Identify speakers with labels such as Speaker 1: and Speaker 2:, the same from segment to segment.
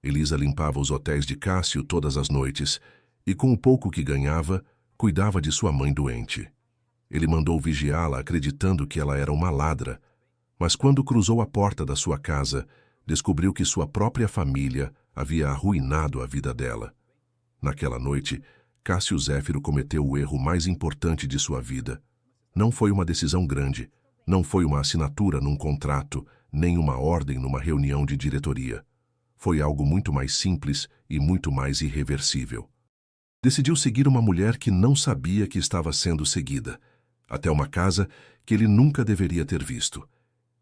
Speaker 1: Elisa limpava os hotéis de Cássio todas as noites e, com o pouco que ganhava, cuidava de sua mãe doente. Ele mandou vigiá-la acreditando que ela era uma ladra, mas quando cruzou a porta da sua casa, descobriu que sua própria família havia arruinado a vida dela. Naquela noite, Cássio Zéfiro cometeu o erro mais importante de sua vida. Não foi uma decisão grande, não foi uma assinatura num contrato, nem uma ordem numa reunião de diretoria. Foi algo muito mais simples e muito mais irreversível. Decidiu seguir uma mulher que não sabia que estava sendo seguida, até uma casa que ele nunca deveria ter visto.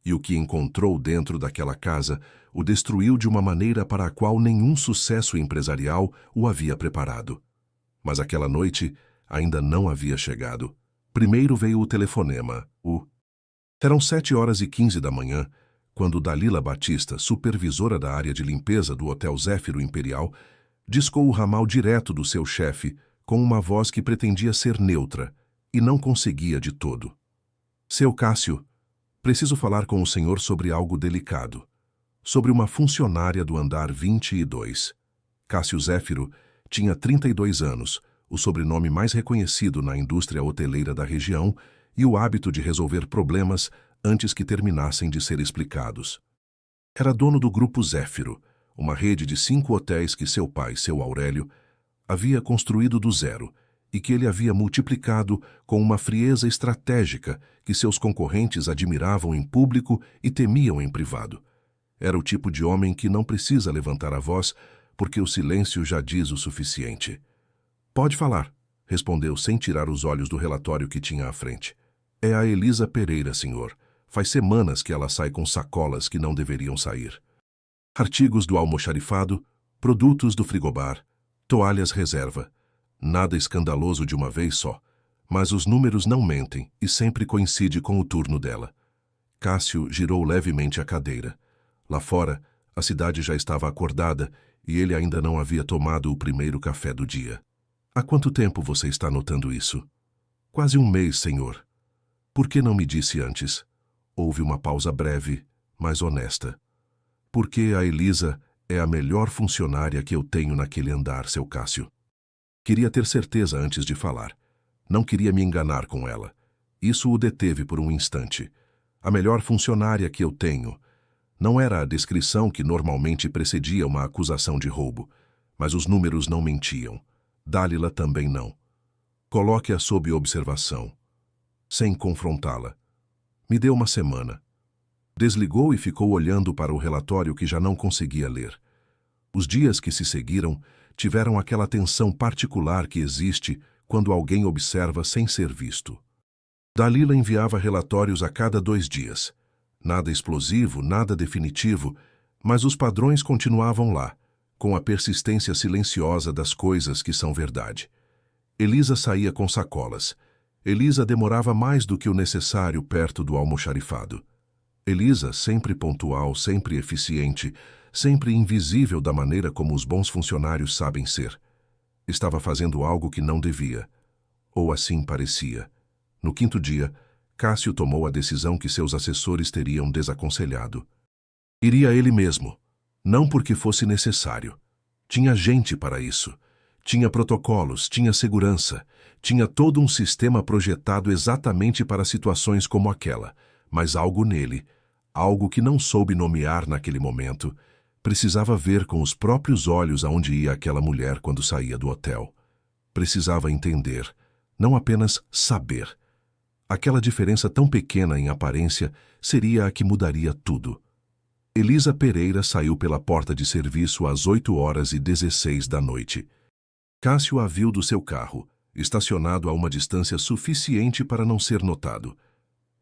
Speaker 1: E o que encontrou dentro daquela casa o destruiu de uma maneira para a qual nenhum sucesso empresarial o havia preparado. Mas aquela noite ainda não havia chegado. Primeiro veio o telefonema. Eram 7h15 da manhã, quando Dalila Batista, supervisora da área de limpeza do Hotel Zéfiro Imperial, discou o ramal direto do seu chefe com uma voz que pretendia ser neutra e não conseguia de todo. Seu Cássio, preciso falar com o senhor sobre algo delicado. Sobre uma funcionária do andar 22. Cássio Zéfiro tinha 32 anos, o sobrenome mais reconhecido na indústria hoteleira da região e o hábito de resolver problemas antes que terminassem de ser explicados. Era dono do Grupo Zéfiro, uma rede de 5 hotéis que seu pai, seu Aurélio, havia construído do zero e que ele havia multiplicado com uma frieza estratégica que seus concorrentes admiravam em público e temiam em privado. Era o tipo de homem que não precisa levantar a voz, porque o silêncio já diz o suficiente. Pode falar, respondeu sem tirar os olhos do relatório que tinha à frente. É a Elisa Pereira, senhor. Faz semanas que ela sai com sacolas que não deveriam sair. Artigos do almoxarifado, produtos do frigobar, toalhas reserva. Nada escandaloso de uma vez só, mas os números não mentem e sempre coincide com o turno dela. Cássio girou levemente a cadeira. Lá fora, a cidade já estava acordada e ele ainda não havia tomado o primeiro café do dia. Há quanto tempo você está notando isso? Quase um mês, senhor. Por que não me disse antes? Houve uma pausa breve, mas honesta. Porque a Elisa é a melhor funcionária que eu tenho naquele andar, seu Cássio. Queria ter certeza antes de falar. Não queria me enganar com ela. Isso o deteve por um instante. A melhor funcionária que eu tenho. Não era a descrição que normalmente precedia uma acusação de roubo, mas os números não mentiam. Dálila também não. Coloque-a sob observação, sem confrontá-la. Me dê uma semana. Desligou e ficou olhando para o relatório que já não conseguia ler. Os dias que se seguiram tiveram aquela tensão particular que existe quando alguém observa sem ser visto. Dalila enviava relatórios a cada 2 dias. Nada explosivo, nada definitivo, mas os padrões continuavam lá, com a persistência silenciosa das coisas que são verdade. Elisa saía com sacolas. Elisa demorava mais do que o necessário perto do almoxarifado. Elisa, sempre pontual, sempre eficiente, sempre invisível da maneira como os bons funcionários sabem ser. Estava fazendo algo que não devia. Ou assim parecia. No 5º dia, Cássio tomou a decisão que seus assessores teriam desaconselhado. Iria ele mesmo, não porque fosse necessário. Tinha gente para isso. Tinha protocolos, tinha segurança, tinha todo um sistema projetado exatamente para situações como aquela, mas algo nele, algo que não soube nomear naquele momento, precisava ver com os próprios olhos aonde ia aquela mulher quando saía do hotel. Precisava entender, não apenas saber. Aquela diferença tão pequena em aparência seria a que mudaria tudo. Elisa Pereira saiu pela porta de serviço às 8h16 da noite. Cássio a viu do seu carro, estacionado a uma distância suficiente para não ser notado.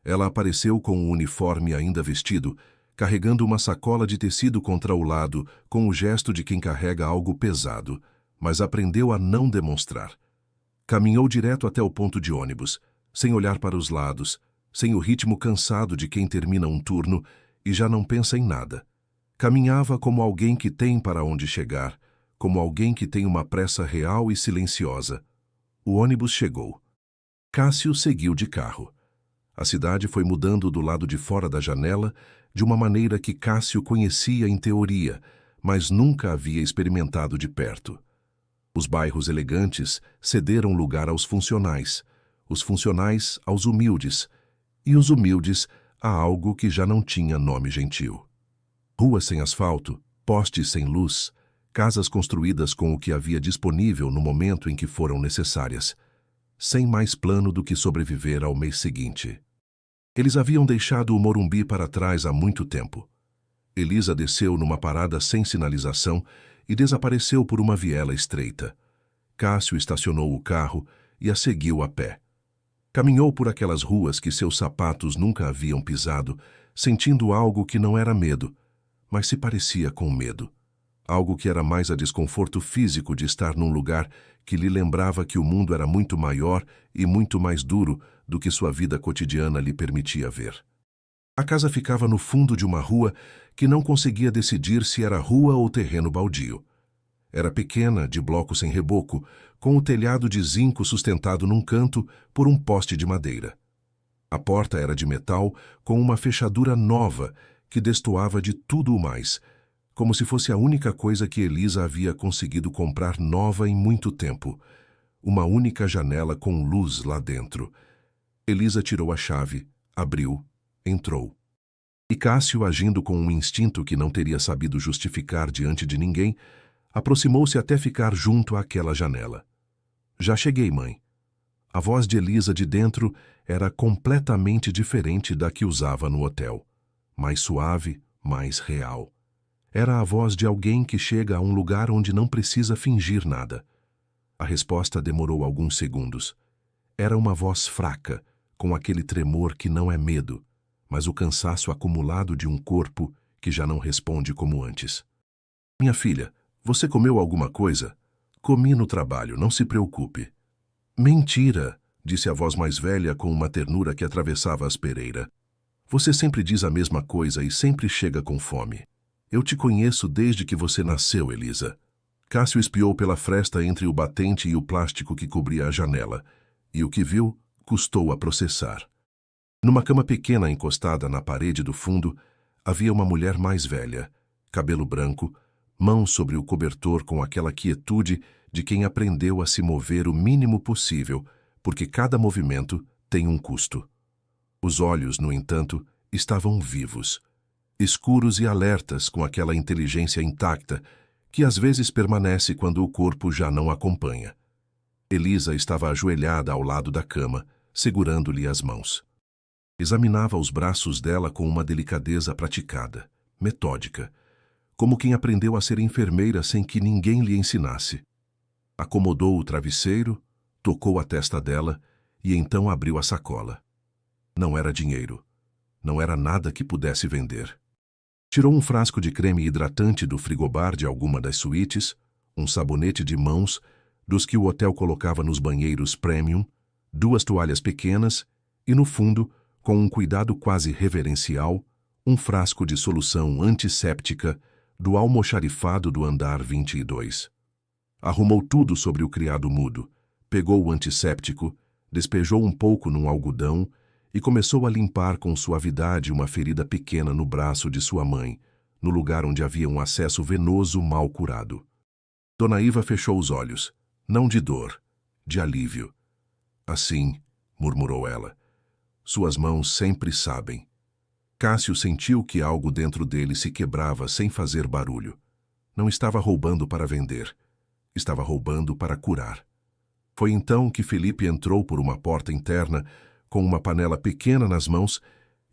Speaker 1: Ela apareceu com o uniforme ainda vestido, carregando uma sacola de tecido contra o lado, com o gesto de quem carrega algo pesado, mas aprendeu a não demonstrar. Caminhou direto até o ponto de ônibus, sem olhar para os lados, sem o ritmo cansado de quem termina um turno e já não pensa em nada. Caminhava como alguém que tem para onde chegar, como alguém que tem uma pressa real e silenciosa. O ônibus chegou. Cássio seguiu de carro. A cidade foi mudando do lado de fora da janela de uma maneira que Cássio conhecia em teoria, mas nunca havia experimentado de perto. Os bairros elegantes cederam lugar aos funcionais, os funcionais aos humildes, e os humildes a algo que já não tinha nome gentil. Ruas sem asfalto, postes sem luz, casas construídas com o que havia disponível no momento em que foram necessárias, sem mais plano do que sobreviver ao mês seguinte. Eles haviam deixado o Morumbi para trás há muito tempo. Elisa desceu numa parada sem sinalização e desapareceu por uma viela estreita. Cássio estacionou o carro e a seguiu a pé. Caminhou por aquelas ruas que seus sapatos nunca haviam pisado, sentindo algo que não era medo, mas se parecia com medo. Algo que era mais a desconforto físico de estar num lugar que lhe lembrava que o mundo era muito maior e muito mais duro do que sua vida cotidiana lhe permitia ver. A casa ficava no fundo de uma rua que não conseguia decidir se era rua ou terreno baldio. Era pequena, de bloco sem reboco, com o telhado de zinco sustentado num canto por um poste de madeira. A porta era de metal, com uma fechadura nova que destoava de tudo o mais, como se fosse a única coisa que Elisa havia conseguido comprar nova em muito tempo. Uma única janela com luz lá dentro. Elisa tirou a chave, abriu, entrou. E Cássio, agindo com um instinto que não teria sabido justificar diante de ninguém, aproximou-se até ficar junto àquela janela. Já cheguei, mãe. A voz de Elisa de dentro era completamente diferente da que usava no hotel. Mais suave, mais real. Era a voz de alguém que chega a um lugar onde não precisa fingir nada. A resposta demorou alguns segundos. Era uma voz fraca, com aquele tremor que não é medo, mas o cansaço acumulado de um corpo que já não responde como antes. Minha filha, você comeu alguma coisa? Comi no trabalho, não se preocupe. Mentira, disse a voz mais velha com uma ternura que atravessava a aspereira. Você sempre diz a mesma coisa e sempre chega com fome. Eu te conheço desde que você nasceu, Elisa. Cássio espiou pela fresta entre o batente e o plástico que cobria a janela, e o que viu custou a processar. Numa cama pequena encostada na parede do fundo, havia uma mulher mais velha, cabelo branco, mãos sobre o cobertor com aquela quietude de quem aprendeu a se mover o mínimo possível, porque cada movimento tem um custo. Os olhos, no entanto, estavam vivos, escuros e alertas com aquela inteligência intacta que às vezes permanece quando o corpo já não acompanha. Elisa estava ajoelhada ao lado da cama, segurando-lhe as mãos. Examinava os braços dela com uma delicadeza praticada, metódica, como quem aprendeu a ser enfermeira sem que ninguém lhe ensinasse. Acomodou o travesseiro, tocou a testa dela e então abriu a sacola. Não era dinheiro. Não era nada que pudesse vender. Tirou um frasco de creme hidratante do frigobar de alguma das suítes, um sabonete de mãos, dos que o hotel colocava nos banheiros premium, 2 toalhas pequenas e, no fundo, com um cuidado quase reverencial, um frasco de solução antisséptica do almoxarifado do andar 22. Arrumou tudo sobre o criado mudo, pegou o antisséptico, despejou um pouco num algodão e começou a limpar com suavidade uma ferida pequena no braço de sua mãe, no lugar onde havia um acesso venoso mal curado. Dona Iva fechou os olhos, não de dor, de alívio. Assim, murmurou ela, suas mãos sempre sabem. Cássio sentiu que algo dentro dele se quebrava sem fazer barulho. Não estava roubando para vender, estava roubando para curar. Foi então que Felipe entrou por uma porta interna, com uma panela pequena nas mãos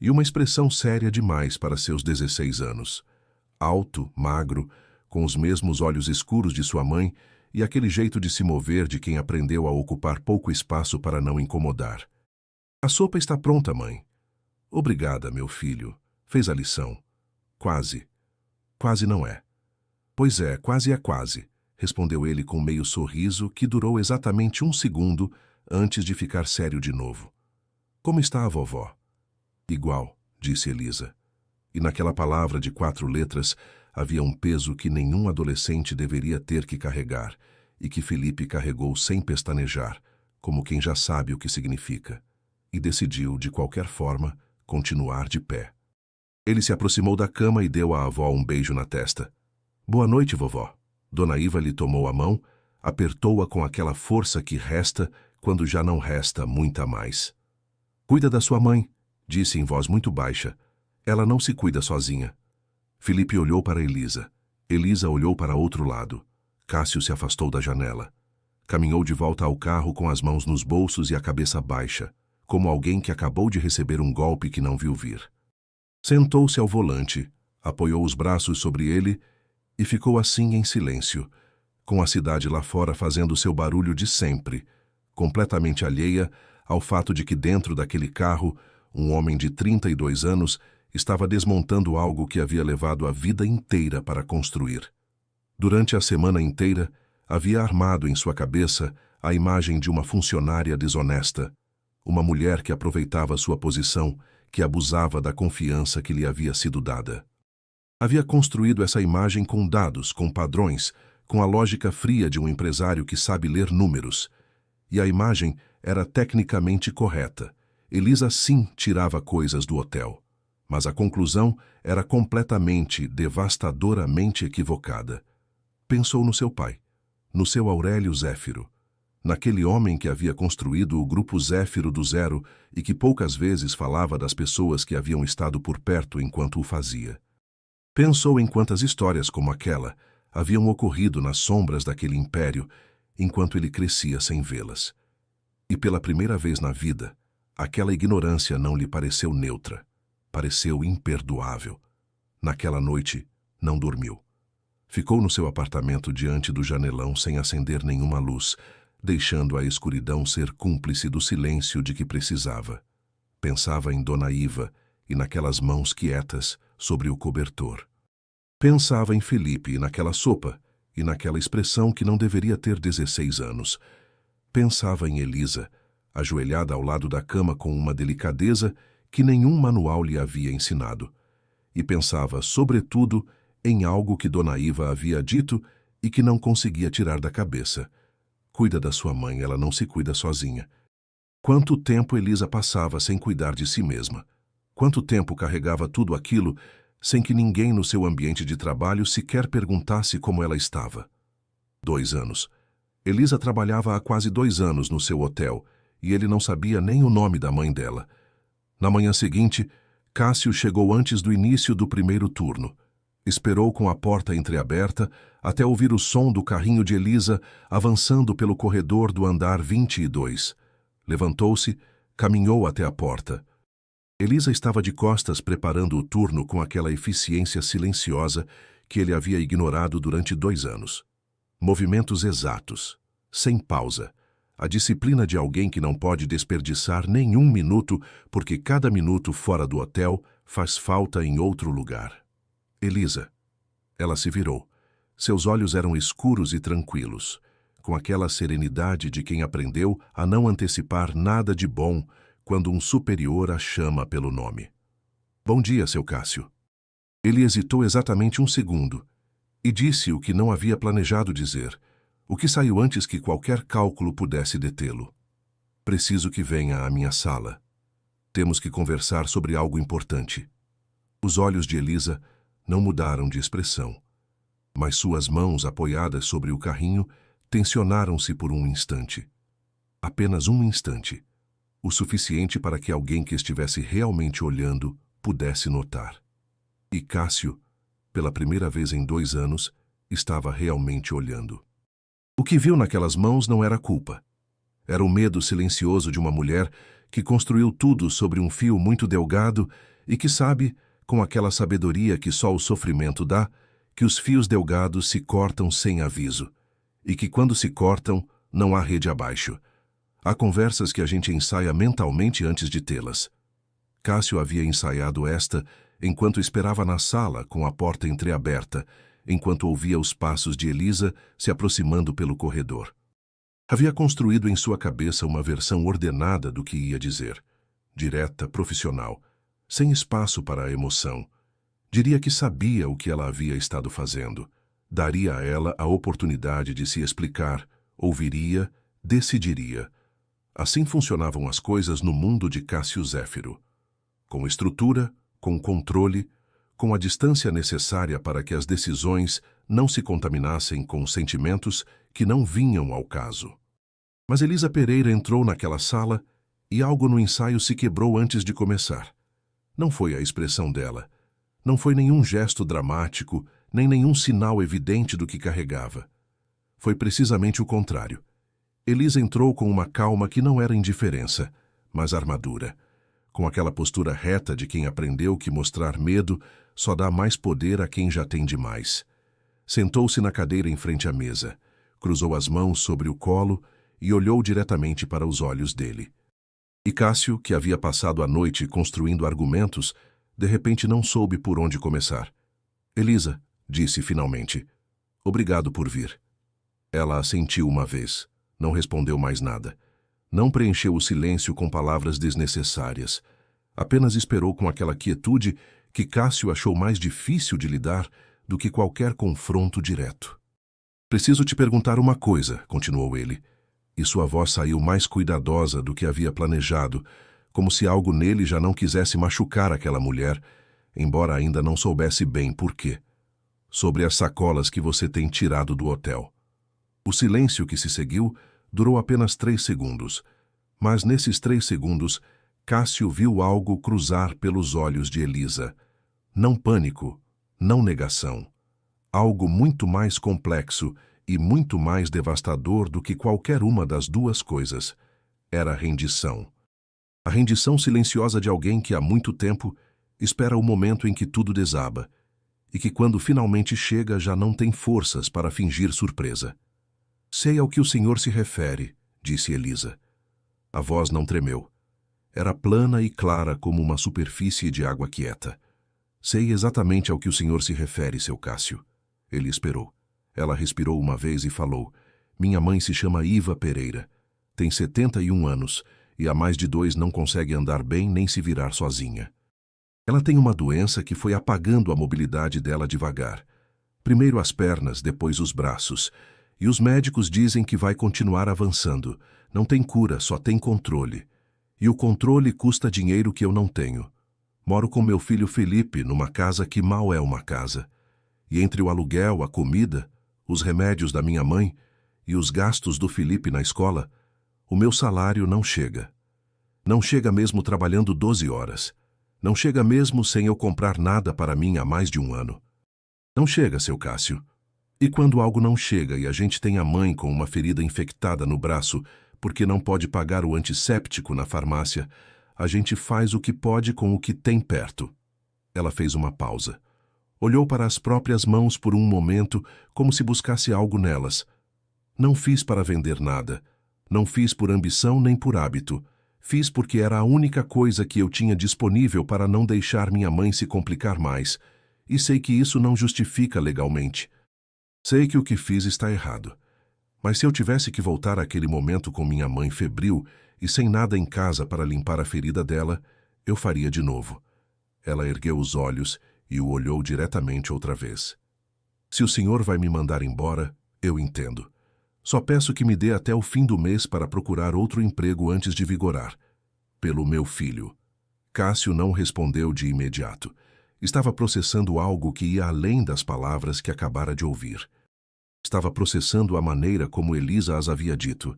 Speaker 1: e uma expressão séria demais para seus 16 anos. Alto, magro, com os mesmos olhos escuros de sua mãe e aquele jeito de se mover de quem aprendeu a ocupar pouco espaço para não incomodar. A sopa está pronta, mãe. Obrigada, meu filho. Fez a lição. Quase. Quase não é. Pois é, quase é quase, respondeu ele com meio sorriso que durou exatamente 1 segundo antes de ficar sério de novo. Como está a vovó? Igual, disse Elisa. E naquela palavra de 4 letras havia um peso que nenhum adolescente deveria ter que carregar e que Felipe carregou sem pestanejar, como quem já sabe o que significa, e decidiu, de qualquer forma, continuar de pé. Ele se aproximou da cama e deu à avó um beijo na testa. Boa noite, vovó. Dona Iva lhe tomou a mão, apertou-a com aquela força que resta quando já não resta muita mais. Cuida da sua mãe, disse em voz muito baixa. Ela não se cuida sozinha. Felipe olhou para Elisa. Elisa olhou para outro lado. Cássio se afastou da janela. Caminhou de volta ao carro com as mãos nos bolsos e a cabeça baixa, como alguém que acabou de receber um golpe que não viu vir. Sentou-se ao volante, apoiou os braços sobre ele e ficou assim em silêncio, com a cidade lá fora fazendo seu barulho de sempre, completamente alheia ao fato de que dentro daquele carro, um homem de 32 anos estava desmontando algo que havia levado a vida inteira para construir. Durante a semana inteira, havia armado em sua cabeça a imagem de uma funcionária desonesta, uma mulher que aproveitava sua posição, que abusava da confiança que lhe havia sido dada. Havia construído essa imagem com dados, com padrões, com a lógica fria de um empresário que sabe ler números. E a imagem era tecnicamente correta. Elisa sim tirava coisas do hotel. Mas a conclusão era completamente, devastadoramente equivocada. Pensou no seu pai, no seu Aurélio Zéfiro, naquele homem que havia construído o grupo Zéfiro do zero e que poucas vezes falava das pessoas que haviam estado por perto enquanto o fazia. Pensou em quantas histórias como aquela haviam ocorrido nas sombras daquele império enquanto ele crescia sem vê-las. E pela primeira vez na vida, aquela ignorância não lhe pareceu neutra, pareceu imperdoável. Naquela noite, não dormiu. Ficou no seu apartamento diante do janelão sem acender nenhuma luz, deixando a escuridão ser cúmplice do silêncio de que precisava. Pensava em Dona Iva e naquelas mãos quietas sobre o cobertor. Pensava em Felipe e naquela sopa e naquela expressão que não deveria ter 16 anos. Pensava em Elisa, ajoelhada ao lado da cama com uma delicadeza que nenhum manual lhe havia ensinado. E pensava, sobretudo, em algo que Dona Iva havia dito e que não conseguia tirar da cabeça. Cuida da sua mãe, ela não se cuida sozinha. Quanto tempo Elisa passava sem cuidar de si mesma? Quanto tempo carregava tudo aquilo sem que ninguém no seu ambiente de trabalho sequer perguntasse como ela estava? 2 anos. Elisa trabalhava há quase 2 anos no seu hotel e ele não sabia nem o nome da mãe dela. Na manhã seguinte, Cássio chegou antes do início do primeiro turno. Esperou com a porta entreaberta até ouvir o som do carrinho de Elisa avançando pelo corredor do andar 22. Levantou-se, caminhou até a porta. Elisa estava de costas preparando o turno com aquela eficiência silenciosa que ele havia ignorado durante 2 anos. Movimentos exatos, sem pausa. A disciplina de alguém que não pode desperdiçar nenhum minuto porque cada minuto fora do hotel faz falta em outro lugar. Elisa. Ela se virou. Seus olhos eram escuros e tranquilos, com aquela serenidade de quem aprendeu a não antecipar nada de bom quando um superior a chama pelo nome. Bom dia, seu Cássio. Ele hesitou exatamente um segundo e disse o que não havia planejado dizer, o que saiu antes que qualquer cálculo pudesse detê-lo. Preciso que venha à minha sala. Temos que conversar sobre algo importante. Os olhos de Elisa não mudaram de expressão, mas suas mãos apoiadas sobre o carrinho tensionaram-se por um instante. Apenas um instante. O suficiente para que alguém que estivesse realmente olhando pudesse notar. E Cássio, pela primeira vez em 2 anos, estava realmente olhando. O que viu naquelas mãos não era culpa. Era o medo silencioso de uma mulher que construiu tudo sobre um fio muito delgado e que sabe, com aquela sabedoria que só o sofrimento dá, que os fios delgados se cortam sem aviso, e que quando se cortam, não há rede abaixo. Há conversas que a gente ensaia mentalmente antes de tê-las. Cássio havia ensaiado esta enquanto esperava na sala com a porta entreaberta, enquanto ouvia os passos de Elisa se aproximando pelo corredor. Havia construído em sua cabeça uma versão ordenada do que ia dizer, direta, profissional, sem espaço para a emoção. Diria que sabia o que ela havia estado fazendo. Daria a ela a oportunidade de se explicar, ouviria, decidiria. Assim funcionavam as coisas no mundo de Cássio Zéfiro. Com estrutura, com controle, com a distância necessária para que as decisões não se contaminassem com sentimentos que não vinham ao caso. Mas Elisa Pereira entrou naquela sala e algo no ensaio se quebrou antes de começar. Não foi a expressão dela. Não foi nenhum gesto dramático, nem nenhum sinal evidente do que carregava. Foi precisamente o contrário. Elisa entrou com uma calma que não era indiferença, mas armadura. Com aquela postura reta de quem aprendeu que mostrar medo só dá mais poder a quem já tem demais. Sentou-se na cadeira em frente à mesa, cruzou as mãos sobre o colo e olhou diretamente para os olhos dele. E Cássio, que havia passado a noite construindo argumentos, de repente não soube por onde começar. Elisa, disse finalmente, obrigado por vir. Ela assentiu uma vez, não respondeu mais nada. Não preencheu o silêncio com palavras desnecessárias. Apenas esperou com aquela quietude que Cássio achou mais difícil de lidar do que qualquer confronto direto. Preciso te perguntar uma coisa, continuou ele, e sua voz saiu mais cuidadosa do que havia planejado, como se algo nele já não quisesse machucar aquela mulher, embora ainda não soubesse bem por quê. Sobre as sacolas que você tem tirado do hotel. O silêncio que se seguiu durou apenas 3 segundos, mas nesses 3 segundos, Cássio viu algo cruzar pelos olhos de Elisa. Não pânico, não negação. Algo muito mais complexo e muito mais devastador do que qualquer uma das duas coisas. Era a rendição. A rendição silenciosa de alguém que há muito tempo espera o momento em que tudo desaba e que quando finalmente chega já não tem forças para fingir surpresa. Sei ao que o senhor se refere, disse Elisa. A voz não tremeu. Era plana e clara como uma superfície de água quieta. Sei exatamente ao que o senhor se refere, seu Cássio. Ele esperou. Ela respirou uma vez e falou. Minha mãe se chama Iva Pereira. Tem 71 anos e há mais de 2 não consegue andar bem nem se virar sozinha. Ela tem uma doença que foi apagando a mobilidade dela devagar. Primeiro as pernas, depois os braços. E os médicos dizem que vai continuar avançando. Não tem cura, só tem controle. E o controle custa dinheiro que eu não tenho. Moro com meu filho Felipe numa casa que mal é uma casa. E entre o aluguel, a comida, os remédios da minha mãe e os gastos do Felipe na escola, o meu salário não chega. Não chega mesmo trabalhando 12 horas. Não chega mesmo sem eu comprar nada para mim há mais de 1 ano. Não chega, seu Cássio. E quando algo não chega e a gente tem a mãe com uma ferida infectada no braço porque não pode pagar o antisséptico na farmácia, a gente faz o que pode com o que tem perto. Ela fez uma pausa. Olhou para as próprias mãos por um momento, como se buscasse algo nelas. Não fiz para vender nada. Não fiz por ambição nem por hábito. Fiz porque era a única coisa que eu tinha disponível para não deixar minha mãe se complicar mais. E sei que isso não justifica legalmente. Sei que o que fiz está errado. Mas se eu tivesse que voltar àquele momento com minha mãe febril e sem nada em casa para limpar a ferida dela, eu faria de novo. Ela ergueu os olhos e o olhou diretamente outra vez. Se o senhor vai me mandar embora, eu entendo. Só peço que me dê até o fim do mês para procurar outro emprego antes de vigorar. Pelo meu filho. Cássio não respondeu de imediato. Estava processando algo que ia além das palavras que acabara de ouvir. Estava processando a maneira como Elisa as havia dito.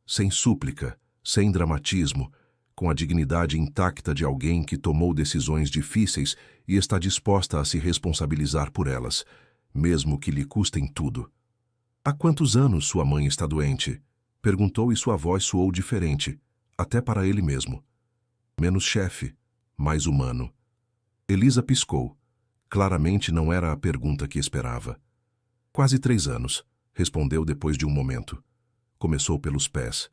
Speaker 1: Sem súplica, sem dramatismo, com a dignidade intacta de alguém que tomou decisões difíceis e está disposta a se responsabilizar por elas, mesmo que lhe custem tudo. Há quantos anos sua mãe está doente? Perguntou e sua voz soou diferente, até para ele mesmo. Menos chefe, mais humano. Elisa piscou. Claramente não era a pergunta que esperava. Quase 3 anos, respondeu depois de um momento. Começou pelos pés.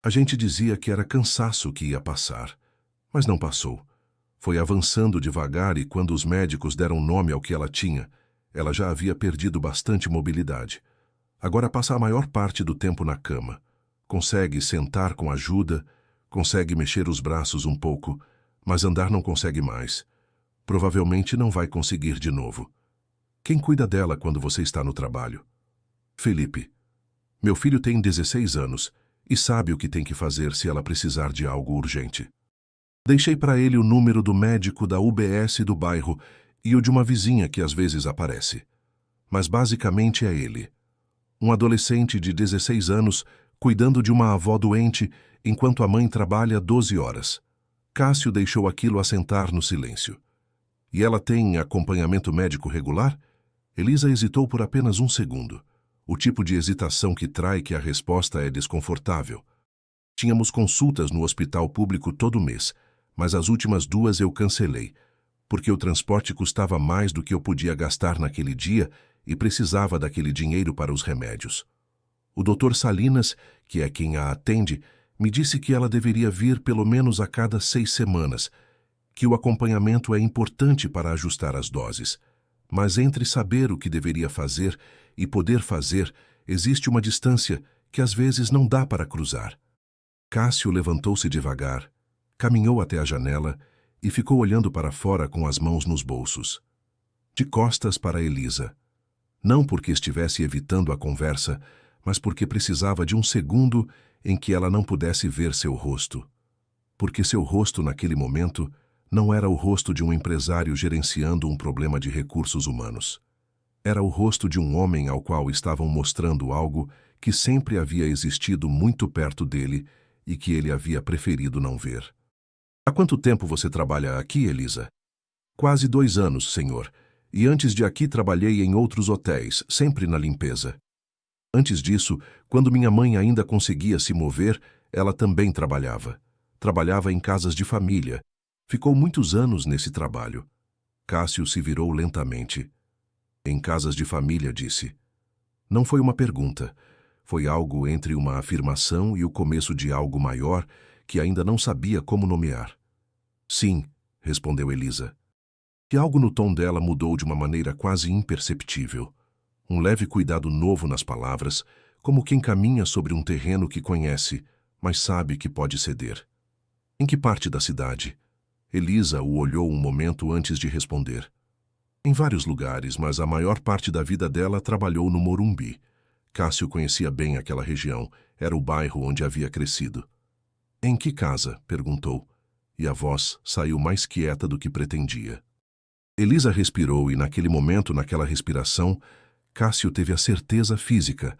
Speaker 1: A gente dizia que era cansaço que ia passar, mas não passou. Foi avançando devagar e quando os médicos deram nome ao que ela tinha, ela já havia perdido bastante mobilidade. Agora passa a maior parte do tempo na cama. Consegue sentar com ajuda, consegue mexer os braços um pouco, mas andar não consegue mais. Provavelmente não vai conseguir de novo. Quem cuida dela quando você está no trabalho? Felipe. Meu filho tem 16 anos e sabe o que tem que fazer se ela precisar de algo urgente. Deixei para ele o número do médico da UBS do bairro e o de uma vizinha que às vezes aparece. mas basicamente é ele. Um adolescente de 16 anos cuidando de uma avó doente enquanto a mãe trabalha 12 horas. Cássio deixou aquilo assentar no silêncio. E ela tem acompanhamento médico regular? Elisa hesitou por apenas um segundo. O tipo de hesitação que trai que a resposta é desconfortável. Tínhamos consultas no hospital público todo mês, mas as últimas 2 eu cancelei, porque o transporte custava mais do que eu podia gastar naquele dia e precisava daquele dinheiro para os remédios. O Dr. Salinas, que é quem a atende, me disse que ela deveria vir pelo menos a cada 6 semanas, que o acompanhamento é importante para ajustar as doses. Mas entre saber o que deveria fazer e poder fazer, existe uma distância que às vezes não dá para cruzar. Cássio levantou-se devagar, caminhou até a janela e ficou olhando para fora com as mãos nos bolsos. De costas para Elisa. Não porque estivesse evitando a conversa, mas porque precisava de um segundo em que ela não pudesse ver seu rosto. Porque seu rosto naquele momento não era o rosto de um empresário gerenciando um problema de recursos humanos. Era o rosto de um homem ao qual estavam mostrando algo que sempre havia existido muito perto dele e que ele havia preferido não ver. Há quanto tempo você trabalha aqui, Elisa? Quase 2 anos, senhor. E antes de aqui trabalhei em outros hotéis, sempre na limpeza. Antes disso, quando minha mãe ainda conseguia se mover, ela também trabalhava. Trabalhava em casas de família. Ficou muitos anos nesse trabalho. Cássio se virou lentamente. Em casas de família, disse. Não foi uma pergunta. Foi algo entre uma afirmação e o começo de algo maior que ainda não sabia como nomear. Sim, respondeu Elisa. E algo no tom dela mudou de uma maneira quase imperceptível. Um leve cuidado novo nas palavras, como quem caminha sobre um terreno que conhece, mas sabe que pode ceder. Em que parte da cidade? Elisa o olhou um momento antes de responder. Em vários lugares, mas a maior parte da vida dela trabalhou no Morumbi. Cássio conhecia bem aquela região, era o bairro onde havia crescido. Em que casa? Perguntou, e a voz saiu mais quieta do que pretendia. Elisa respirou e naquele momento, naquela respiração, Cássio teve a certeza física,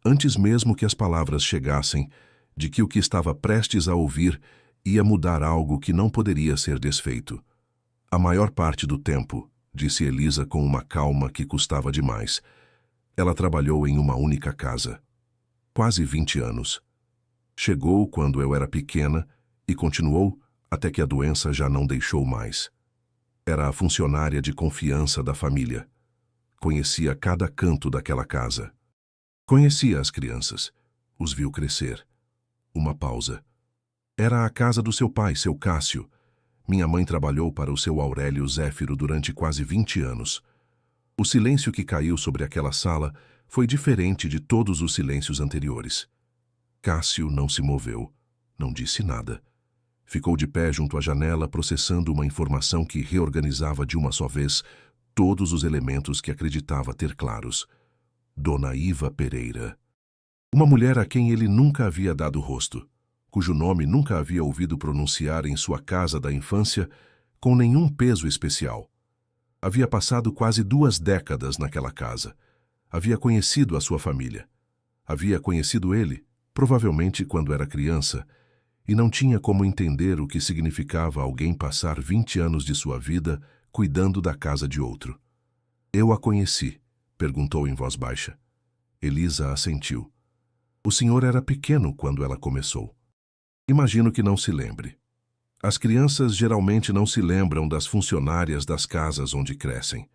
Speaker 1: antes mesmo que as palavras chegassem, de que o que estava prestes a ouvir ia mudar algo que não poderia ser desfeito. A maior parte do tempo, disse Elisa com uma calma que custava demais, ela trabalhou em uma única casa. Quase 20 anos. Chegou quando eu era pequena e continuou até que a doença já não deixou mais. Era a funcionária de confiança da família. Conhecia cada canto daquela casa. Conhecia as crianças. Os viu crescer. Uma pausa. Era a casa do seu pai, seu Cássio. Minha mãe trabalhou para o seu Aurélio Zéfiro durante quase 20 anos. O silêncio que caiu sobre aquela sala foi diferente de todos os silêncios anteriores. Cássio não se moveu. Não disse nada. Ficou de pé junto à janela, processando uma informação que reorganizava de uma só vez todos os elementos que acreditava ter claros. Dona Iva Pereira. Uma mulher a quem ele nunca havia dado rosto, cujo nome nunca havia ouvido pronunciar em sua casa da infância com nenhum peso especial. Havia passado quase 2 décadas naquela casa. Havia conhecido a sua família. Havia conhecido ele, provavelmente quando era criança, e não tinha como entender o que significava alguém passar 20 anos de sua vida cuidando da casa de outro. Eu a conheci, perguntou em voz baixa. Elisa assentiu. O senhor era pequeno quando ela começou. Imagino que não se lembre. As crianças geralmente não se lembram das funcionárias das casas onde crescem.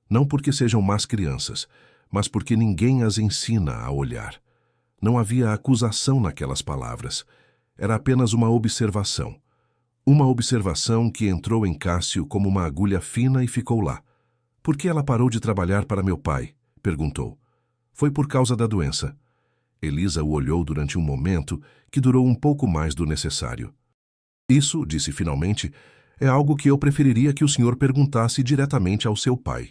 Speaker 1: Não porque sejam más crianças, mas porque ninguém as ensina a olhar. Não havia acusação naquelas palavras. Era apenas uma observação. Uma observação que entrou em Cássio como uma agulha fina e ficou lá. Por que ela parou de trabalhar para meu pai? Perguntou. Foi por causa da doença. Elisa o olhou durante um momento que durou um pouco mais do necessário. Isso, disse finalmente, é algo que eu preferiria que o senhor perguntasse diretamente ao seu pai.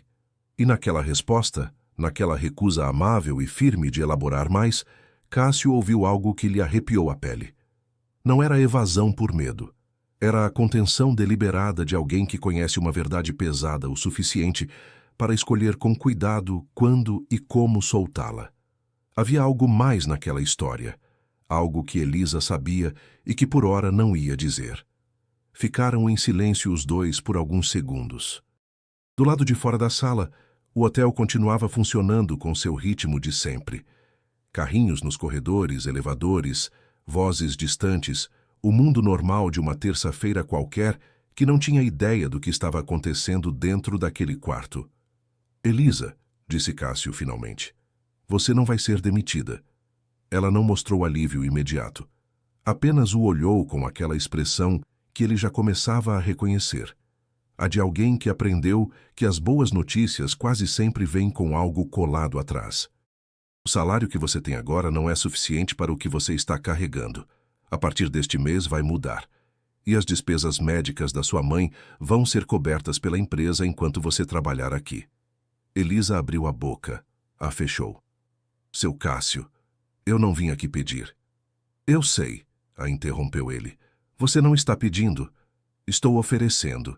Speaker 1: E naquela resposta, naquela recusa amável e firme de elaborar mais, Cássio ouviu algo que lhe arrepiou a pele. Não era evasão por medo. Era a contenção deliberada de alguém que conhece uma verdade pesada o suficiente para escolher com cuidado quando e como soltá-la. Havia algo mais naquela história, algo que Elisa sabia e que por ora não ia dizer. Ficaram em silêncio os dois por alguns segundos. Do lado de fora da sala, o hotel continuava funcionando com seu ritmo de sempre. Carrinhos nos corredores, elevadores, vozes distantes, o mundo normal de uma terça-feira qualquer que não tinha ideia do que estava acontecendo dentro daquele quarto. Elisa, disse Cássio finalmente, você não vai ser demitida. Ela não mostrou alívio imediato. Apenas o olhou com aquela expressão que ele já começava a reconhecer. A de alguém que aprendeu que as boas notícias quase sempre vêm com algo colado atrás. O salário que você tem agora não é suficiente para o que você está carregando. A partir deste mês vai mudar. E as despesas médicas da sua mãe vão ser cobertas pela empresa enquanto você trabalhar aqui. Elisa abriu a boca, a fechou. Seu Cássio, eu não vim aqui pedir. Eu sei, a interrompeu ele. Você não está pedindo. Estou oferecendo.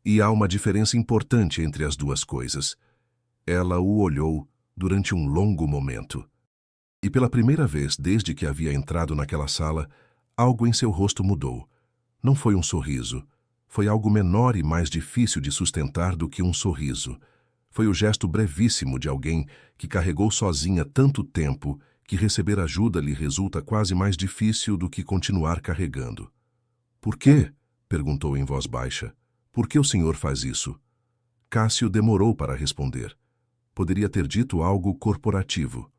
Speaker 1: E há uma diferença importante entre as duas coisas. Ela o olhou durante um longo momento. E pela primeira vez desde que havia entrado naquela sala, algo em seu rosto mudou. Não foi um sorriso. Foi algo menor e mais difícil de sustentar do que um sorriso. Foi o gesto brevíssimo de alguém que carregou sozinha tanto tempo que receber ajuda lhe resulta quase mais difícil do que continuar carregando. Por quê? Perguntou em voz baixa. Por que o senhor faz isso? Cássio demorou para responder. Poderia ter dito algo corporativo.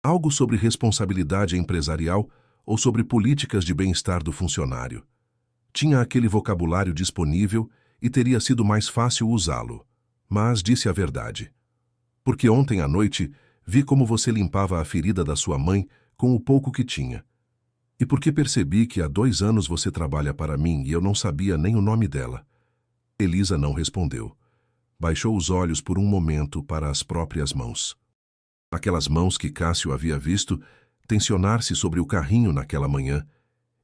Speaker 1: Algo sobre responsabilidade empresarial ou sobre políticas de bem-estar do funcionário. Tinha aquele vocabulário disponível e teria sido mais fácil usá-lo. Mas disse a verdade. Porque ontem à noite vi como você limpava a ferida da sua mãe com o pouco que tinha. E porque percebi que há 2 anos você trabalha para mim e eu não sabia nem o nome dela. Elisa não respondeu. Baixou os olhos por um momento para as próprias mãos. Aquelas mãos que Cássio havia visto tensionar-se sobre o carrinho naquela manhã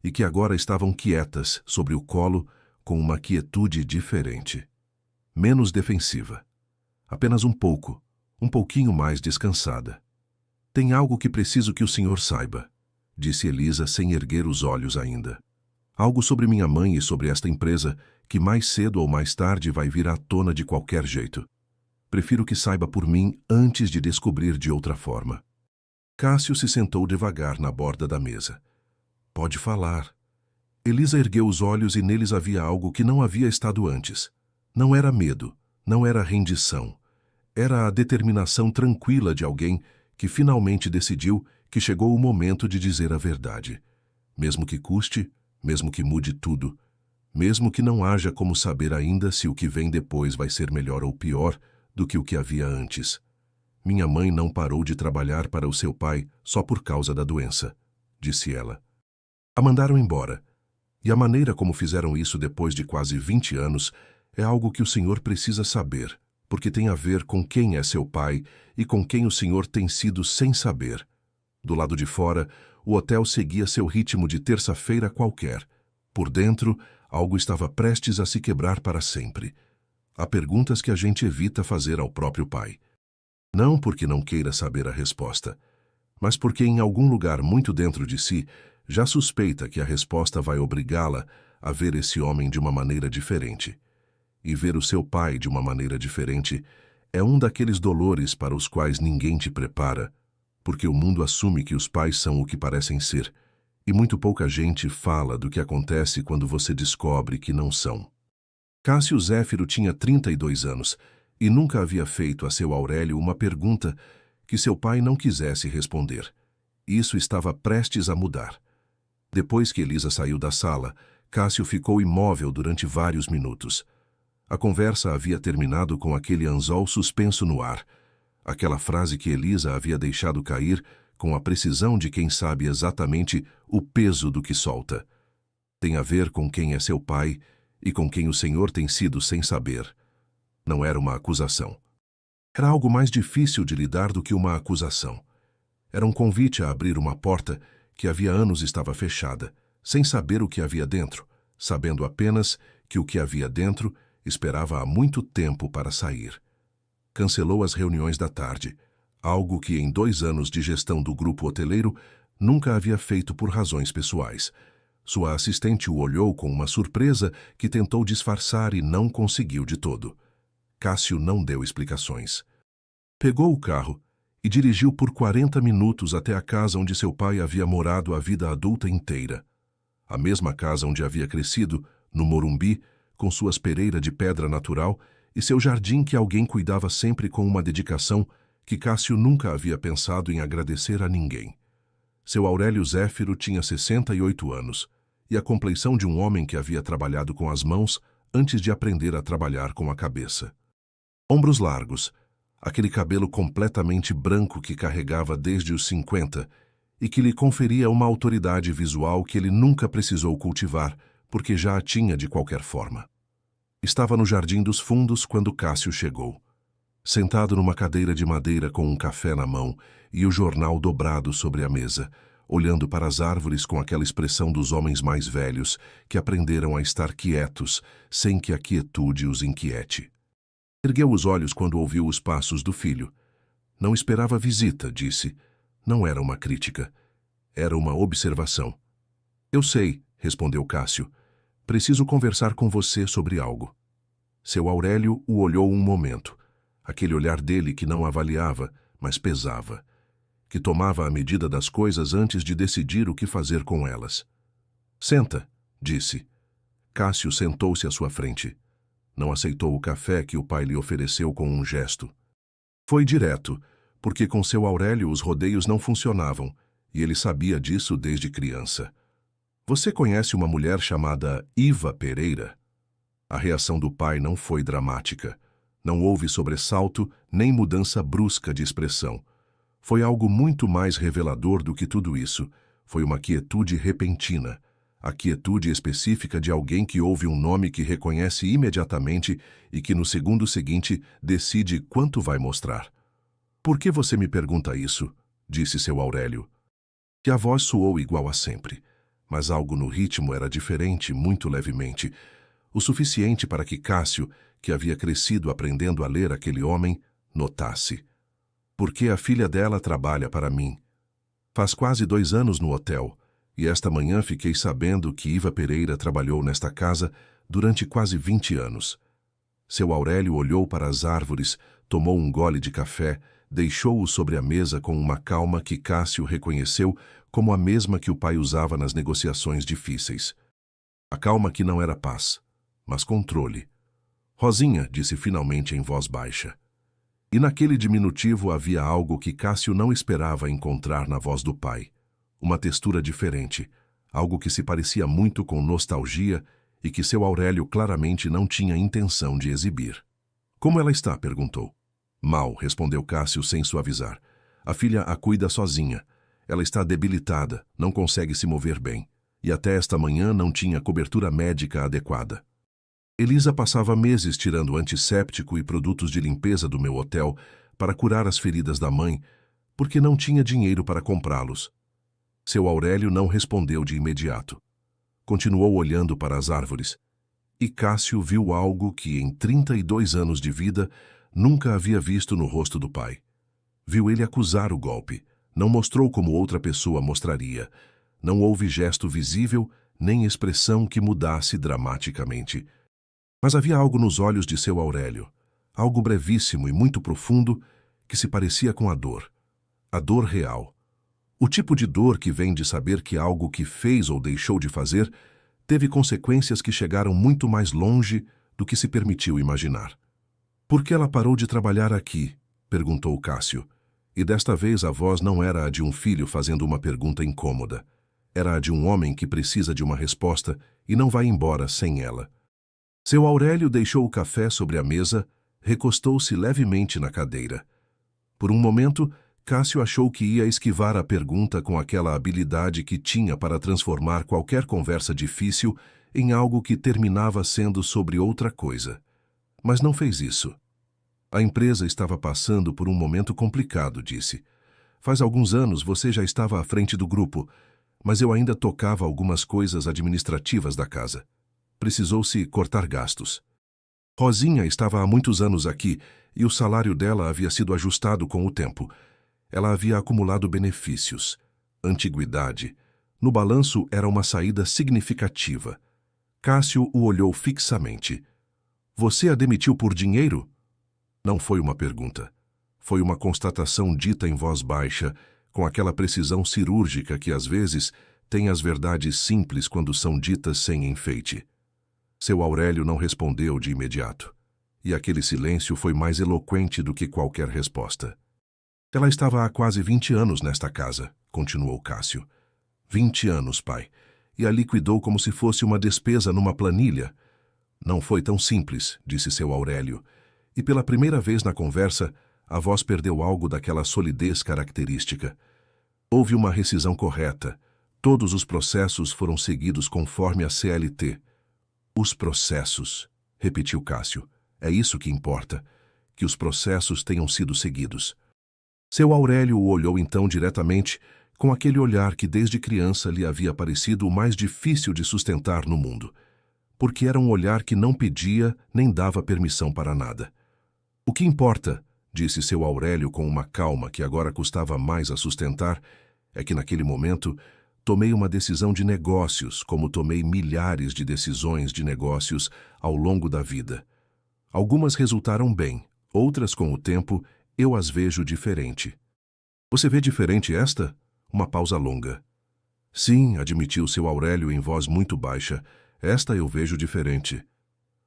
Speaker 1: e que agora estavam quietas sobre o colo com uma quietude diferente. Menos defensiva. Apenas um pouquinho mais descansada. Tem algo que preciso que o senhor saiba, disse Elisa sem erguer os olhos ainda. Algo sobre minha mãe e sobre esta empresa que mais cedo ou mais tarde vai vir à tona de qualquer jeito. Prefiro que saiba por mim antes de descobrir de outra forma. Cássio se sentou devagar na borda da mesa. Pode falar. Elisa ergueu os olhos e neles havia algo que não havia estado antes. Não era medo, não era rendição. Era a determinação tranquila de alguém que finalmente decidiu que chegou o momento de dizer a verdade. Mesmo que custe, mesmo que mude tudo, mesmo que não haja como saber ainda se o que vem depois vai ser melhor ou pior do que o que havia antes. Minha mãe não parou de trabalhar para o seu pai só por causa da doença, disse ela. A mandaram embora. E a maneira como fizeram isso depois de quase 20 anos é algo que o senhor precisa saber, porque tem a ver com quem é seu pai e com quem o senhor tem sido sem saber. Do lado de fora, o hotel seguia seu ritmo de terça-feira qualquer. Por dentro, algo estava prestes a se quebrar para sempre. Há perguntas que a gente evita fazer ao próprio pai. Não porque não queira saber a resposta, mas porque em algum lugar muito dentro de si já suspeita que a resposta vai obrigá-la a ver esse homem de uma maneira diferente. E ver o seu pai de uma maneira diferente é um daqueles dolores para os quais ninguém te prepara, porque o mundo assume que os pais são o que parecem ser, e muito pouca gente fala do que acontece quando você descobre que não são. Cássio Zéfiro tinha 32 anos e nunca havia feito a seu Aurélio uma pergunta que seu pai não quisesse responder. Isso estava prestes a mudar. Depois que Elisa saiu da sala, Cássio ficou imóvel durante vários minutos. A conversa havia terminado com aquele anzol suspenso no ar, aquela frase que Elisa havia deixado cair com a precisão de quem sabe exatamente o peso do que solta. Tem a ver com quem é seu pai e com quem o senhor tem sido sem saber. Não era uma acusação. Era algo mais difícil de lidar do que uma acusação. Era um convite a abrir uma porta que havia anos estava fechada, sem saber o que havia dentro, sabendo apenas que o que havia dentro esperava há muito tempo para sair. cancelou as reuniões da tarde, algo que em 2 anos de gestão do grupo hoteleiro nunca havia feito por razões pessoais. Sua assistente o olhou com uma surpresa que tentou disfarçar e não conseguiu de todo. Cássio não deu explicações. Pegou o carro e dirigiu por 40 minutos até a casa onde seu pai havia morado a vida adulta inteira. A mesma casa onde havia crescido, no Morumbi, com suas pereiras de pedra natural e seu jardim que alguém cuidava sempre com uma dedicação que Cássio nunca havia pensado em agradecer a ninguém. Seu Aurélio Zéfiro tinha 68 anos e a compleição de um homem que havia trabalhado com as mãos antes de aprender a trabalhar com a cabeça. Ombros largos, aquele cabelo completamente branco que carregava desde os 50 e que lhe conferia uma autoridade visual que ele nunca precisou cultivar, porque já a tinha de qualquer forma. Estava no Jardim dos Fundos quando Cássio chegou. Sentado numa cadeira de madeira com um café na mão e o jornal dobrado sobre a mesa, olhando para as árvores com aquela expressão dos homens mais velhos que aprenderam a estar quietos sem que a quietude os inquiete. Ergueu os olhos quando ouviu os passos do filho. Não esperava visita, disse. Não era uma crítica. Era uma observação. Eu sei, respondeu Cássio. Preciso conversar com você sobre algo. Seu Aurélio o olhou um momento. Aquele olhar dele que não avaliava, mas pesava. Que tomava a medida das coisas antes de decidir o que fazer com elas. Senta, disse. Cássio sentou-se à sua frente. Não aceitou o café que o pai lhe ofereceu com um gesto. Foi direto, porque com seu Aurélio os rodeios não funcionavam, e ele sabia disso desde criança. Você conhece uma mulher chamada Iva Pereira? A reação do pai não foi dramática. Não houve sobressalto nem mudança brusca de expressão. Foi algo muito mais revelador do que tudo isso. Foi uma quietude repentina. A quietude específica de alguém que ouve um nome que reconhece imediatamente e que no segundo seguinte decide quanto vai mostrar. Por que você me pergunta isso? Disse seu Aurélio. Que a voz soou igual a sempre, mas algo no ritmo era diferente, muito levemente, o suficiente para que Cássio, que havia crescido aprendendo a ler aquele homem, notasse. Porque a filha dela trabalha para mim. Faz quase 2 anos no hotel, e esta manhã fiquei sabendo que Iva Pereira trabalhou nesta casa durante quase 20 anos. Seu Aurélio olhou para as árvores, tomou um gole de café, deixou-o sobre a mesa com uma calma que Cássio reconheceu como a mesma que o pai usava nas negociações difíceis. A calma que não era paz, mas controle. Rosinha, disse finalmente em voz baixa. E naquele diminutivo havia algo que Cássio não esperava encontrar na voz do pai. Uma textura diferente, algo que se parecia muito com nostalgia e que seu Aurélio claramente não tinha intenção de exibir. Como ela está? Perguntou. Mal, respondeu Cássio sem suavizar. A filha a cuida sozinha. Ela está debilitada, não consegue se mover bem. E até esta manhã não tinha cobertura médica adequada. Elisa passava meses tirando antisséptico e produtos de limpeza do meu hotel para curar as feridas da mãe, porque não tinha dinheiro para comprá-los. Seu Aurélio não respondeu de imediato. Continuou olhando para as árvores. E Cássio viu algo que, em 32 anos de vida, nunca havia visto no rosto do pai. Viu ele acusar o golpe. Não mostrou como outra pessoa mostraria. Não houve gesto visível, nem expressão que mudasse dramaticamente. Mas havia algo nos olhos de seu Aurélio, algo brevíssimo e muito profundo, que se parecia com a dor real. O tipo de dor que vem de saber que algo que fez ou deixou de fazer teve consequências que chegaram muito mais longe do que se permitiu imaginar. Por que ela parou de trabalhar aqui? Perguntou Cássio. E desta vez a voz não era a de um filho fazendo uma pergunta incômoda. Era a de um homem que precisa de uma resposta e não vai embora sem ela. Seu Aurélio deixou o café sobre a mesa, recostou-se levemente na cadeira. Por um momento, Cássio achou que ia esquivar a pergunta com aquela habilidade que tinha para transformar qualquer conversa difícil em algo que terminava sendo sobre outra coisa. Mas não fez isso. A empresa estava passando por um momento complicado, disse. Faz alguns anos você já estava à frente do grupo, mas eu ainda tocava algumas coisas administrativas da casa. Precisou-se cortar gastos. Rosinha estava há muitos anos aqui e o salário dela havia sido ajustado com o tempo. Ela havia acumulado benefícios, antiguidade. No balanço era uma saída significativa. Cássio o olhou fixamente. Você a demitiu por dinheiro? Não foi uma pergunta. Foi uma constatação dita em voz baixa, com aquela precisão cirúrgica que às vezes tem as verdades simples quando são ditas sem enfeite. Seu Aurélio não respondeu de imediato, e aquele silêncio foi mais eloquente do que qualquer resposta. Ela estava há quase 20 anos nesta casa, continuou Cássio. 20 anos, pai, e a liquidou como se fosse uma despesa numa planilha. Não foi tão simples, disse seu Aurélio, e pela primeira vez na conversa, a voz perdeu algo daquela solidez característica. Houve uma rescisão correta. Todos os processos foram seguidos conforme a CLT. Os processos, repetiu Cássio. É isso que importa, que os processos tenham sido seguidos. Seu Aurélio o olhou então diretamente, com aquele olhar que desde criança lhe havia parecido o mais difícil de sustentar no mundo, porque era um olhar que não pedia nem dava permissão para nada. O que importa, disse seu Aurélio com uma calma que agora custava mais a sustentar, é que naquele momento tomei uma decisão de negócios, como tomei milhares de decisões de negócios ao longo da vida. Algumas resultaram bem, outras, com o tempo, eu as vejo diferente. Você vê diferente esta? Uma pausa longa. Sim, admitiu seu Aurélio em voz muito baixa, esta eu vejo diferente.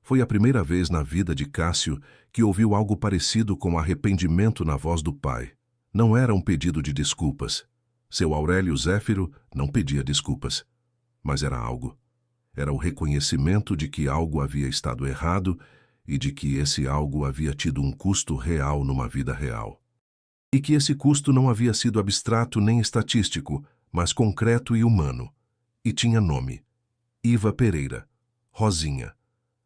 Speaker 1: Foi a primeira vez na vida de Cássio que ouviu algo parecido com arrependimento na voz do pai. Não era um pedido de desculpas. Seu Aurélio Zéfiro não pedia desculpas. Mas era algo. Era o reconhecimento de que algo havia estado errado e de que esse algo havia tido um custo real numa vida real. E que esse custo não havia sido abstrato nem estatístico, mas concreto e humano. E tinha nome. Iva Pereira. Rosinha.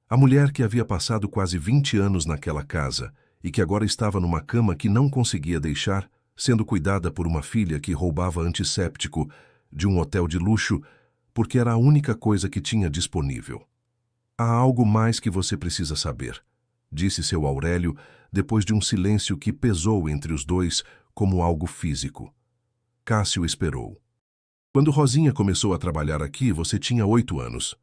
Speaker 1: A mulher que havia passado quase 20 anos naquela casa e que agora estava numa cama que não conseguia deixar, sendo cuidada por uma filha que roubava antisséptico de um hotel de luxo, porque era a única coisa que tinha disponível. Há algo mais que você precisa saber, disse seu Aurélio, depois de um silêncio que pesou entre os dois como algo físico. Cássio esperou. Quando Rosinha começou a trabalhar aqui, você tinha 8 anos.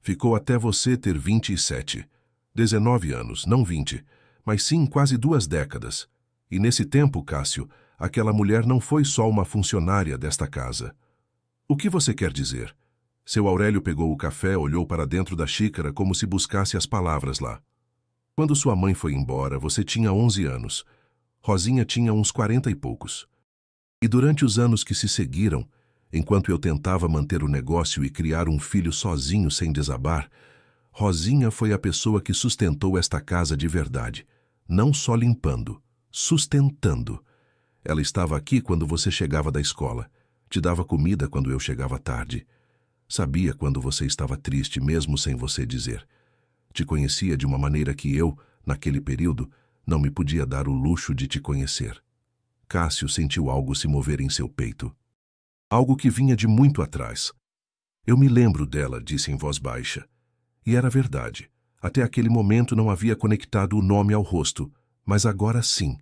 Speaker 1: Ficou até você ter 27. 19 anos, não 20, mas sim quase 2 décadas. E nesse tempo, Cássio, aquela mulher não foi só uma funcionária desta casa. O que você quer dizer? Seu Aurélio pegou o café, olhou para dentro da xícara como se buscasse as palavras lá. Quando sua mãe foi embora, você tinha 11 anos. Rosinha tinha uns 40 e poucos. E durante os anos que se seguiram, enquanto eu tentava manter o negócio e criar um filho sozinho sem desabar, Rosinha foi a pessoa que sustentou esta casa de verdade, não só limpando, sustentando. Ela estava aqui quando você chegava da escola, te dava comida quando eu chegava tarde. Sabia quando você estava triste, mesmo sem você dizer. Te conhecia de uma maneira que eu, naquele período, não me podia dar o luxo de te conhecer. Cássio sentiu algo se mover em seu peito. Algo que vinha de muito atrás. Eu me lembro dela, disse em voz baixa. E era verdade. Até aquele momento não havia conectado o nome ao rosto, mas agora sim.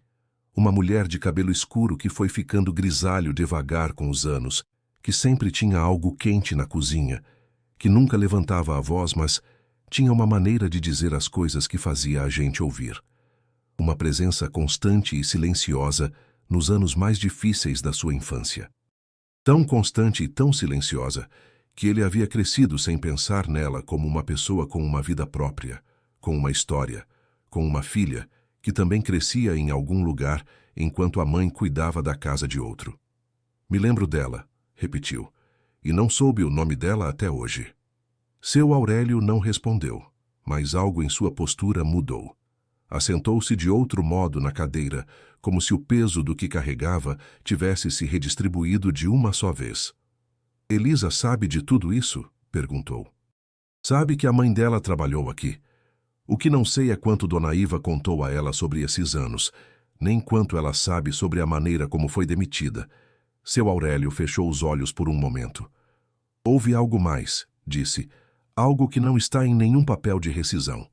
Speaker 1: Uma mulher de cabelo escuro que foi ficando grisalho devagar com os anos, que sempre tinha algo quente na cozinha, que nunca levantava a voz, mas tinha uma maneira de dizer as coisas que fazia a gente ouvir. Uma presença constante e silenciosa nos anos mais difíceis da sua infância. Tão constante e tão silenciosa que ele havia crescido sem pensar nela como uma pessoa com uma vida própria, com uma história, com uma filha que também crescia em algum lugar enquanto a mãe cuidava da casa de outro. Me lembro dela, repetiu, e não soube o nome dela até hoje. Seu Aurélio não respondeu, mas algo em sua postura mudou. Assentou-se de outro modo na cadeira, como se o peso do que carregava tivesse se redistribuído de uma só vez. Elisa sabe de tudo isso? Perguntou. Sabe que a mãe dela trabalhou aqui. O que não sei é quanto Dona Iva contou a ela sobre esses anos, nem quanto ela sabe sobre a maneira como foi demitida. Seu Aurélio fechou os olhos por um momento. Houve algo mais, disse, algo que não está em nenhum papel de rescisão.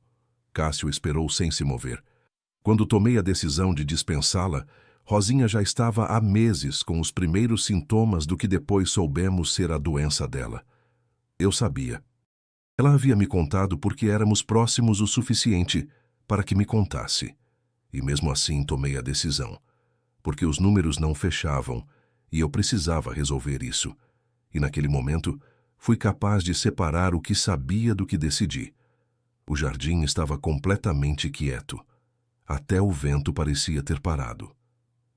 Speaker 1: Cássio esperou sem se mover. Quando tomei a decisão de dispensá-la, Rosinha já estava há meses com os primeiros sintomas do que depois soubemos ser a doença dela. Eu sabia. Ela havia me contado porque éramos próximos o suficiente para que me contasse. E mesmo assim tomei a decisão, porque os números não fechavam e eu precisava resolver isso. E naquele momento, fui capaz de separar o que sabia do que decidi. O jardim estava completamente quieto. Até o vento parecia ter parado.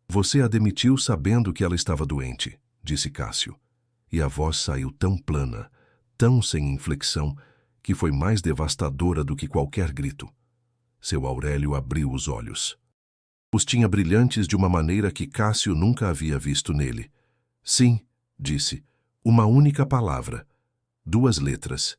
Speaker 1: Você a demitiu sabendo que ela estava doente, disse Cássio. E a voz saiu tão plana, tão sem inflexão, que foi mais devastadora do que qualquer grito. Seu Aurélio abriu os olhos. Os tinha brilhantes de uma maneira que Cássio nunca havia visto nele. Sim, disse, uma única palavra. 2 letras.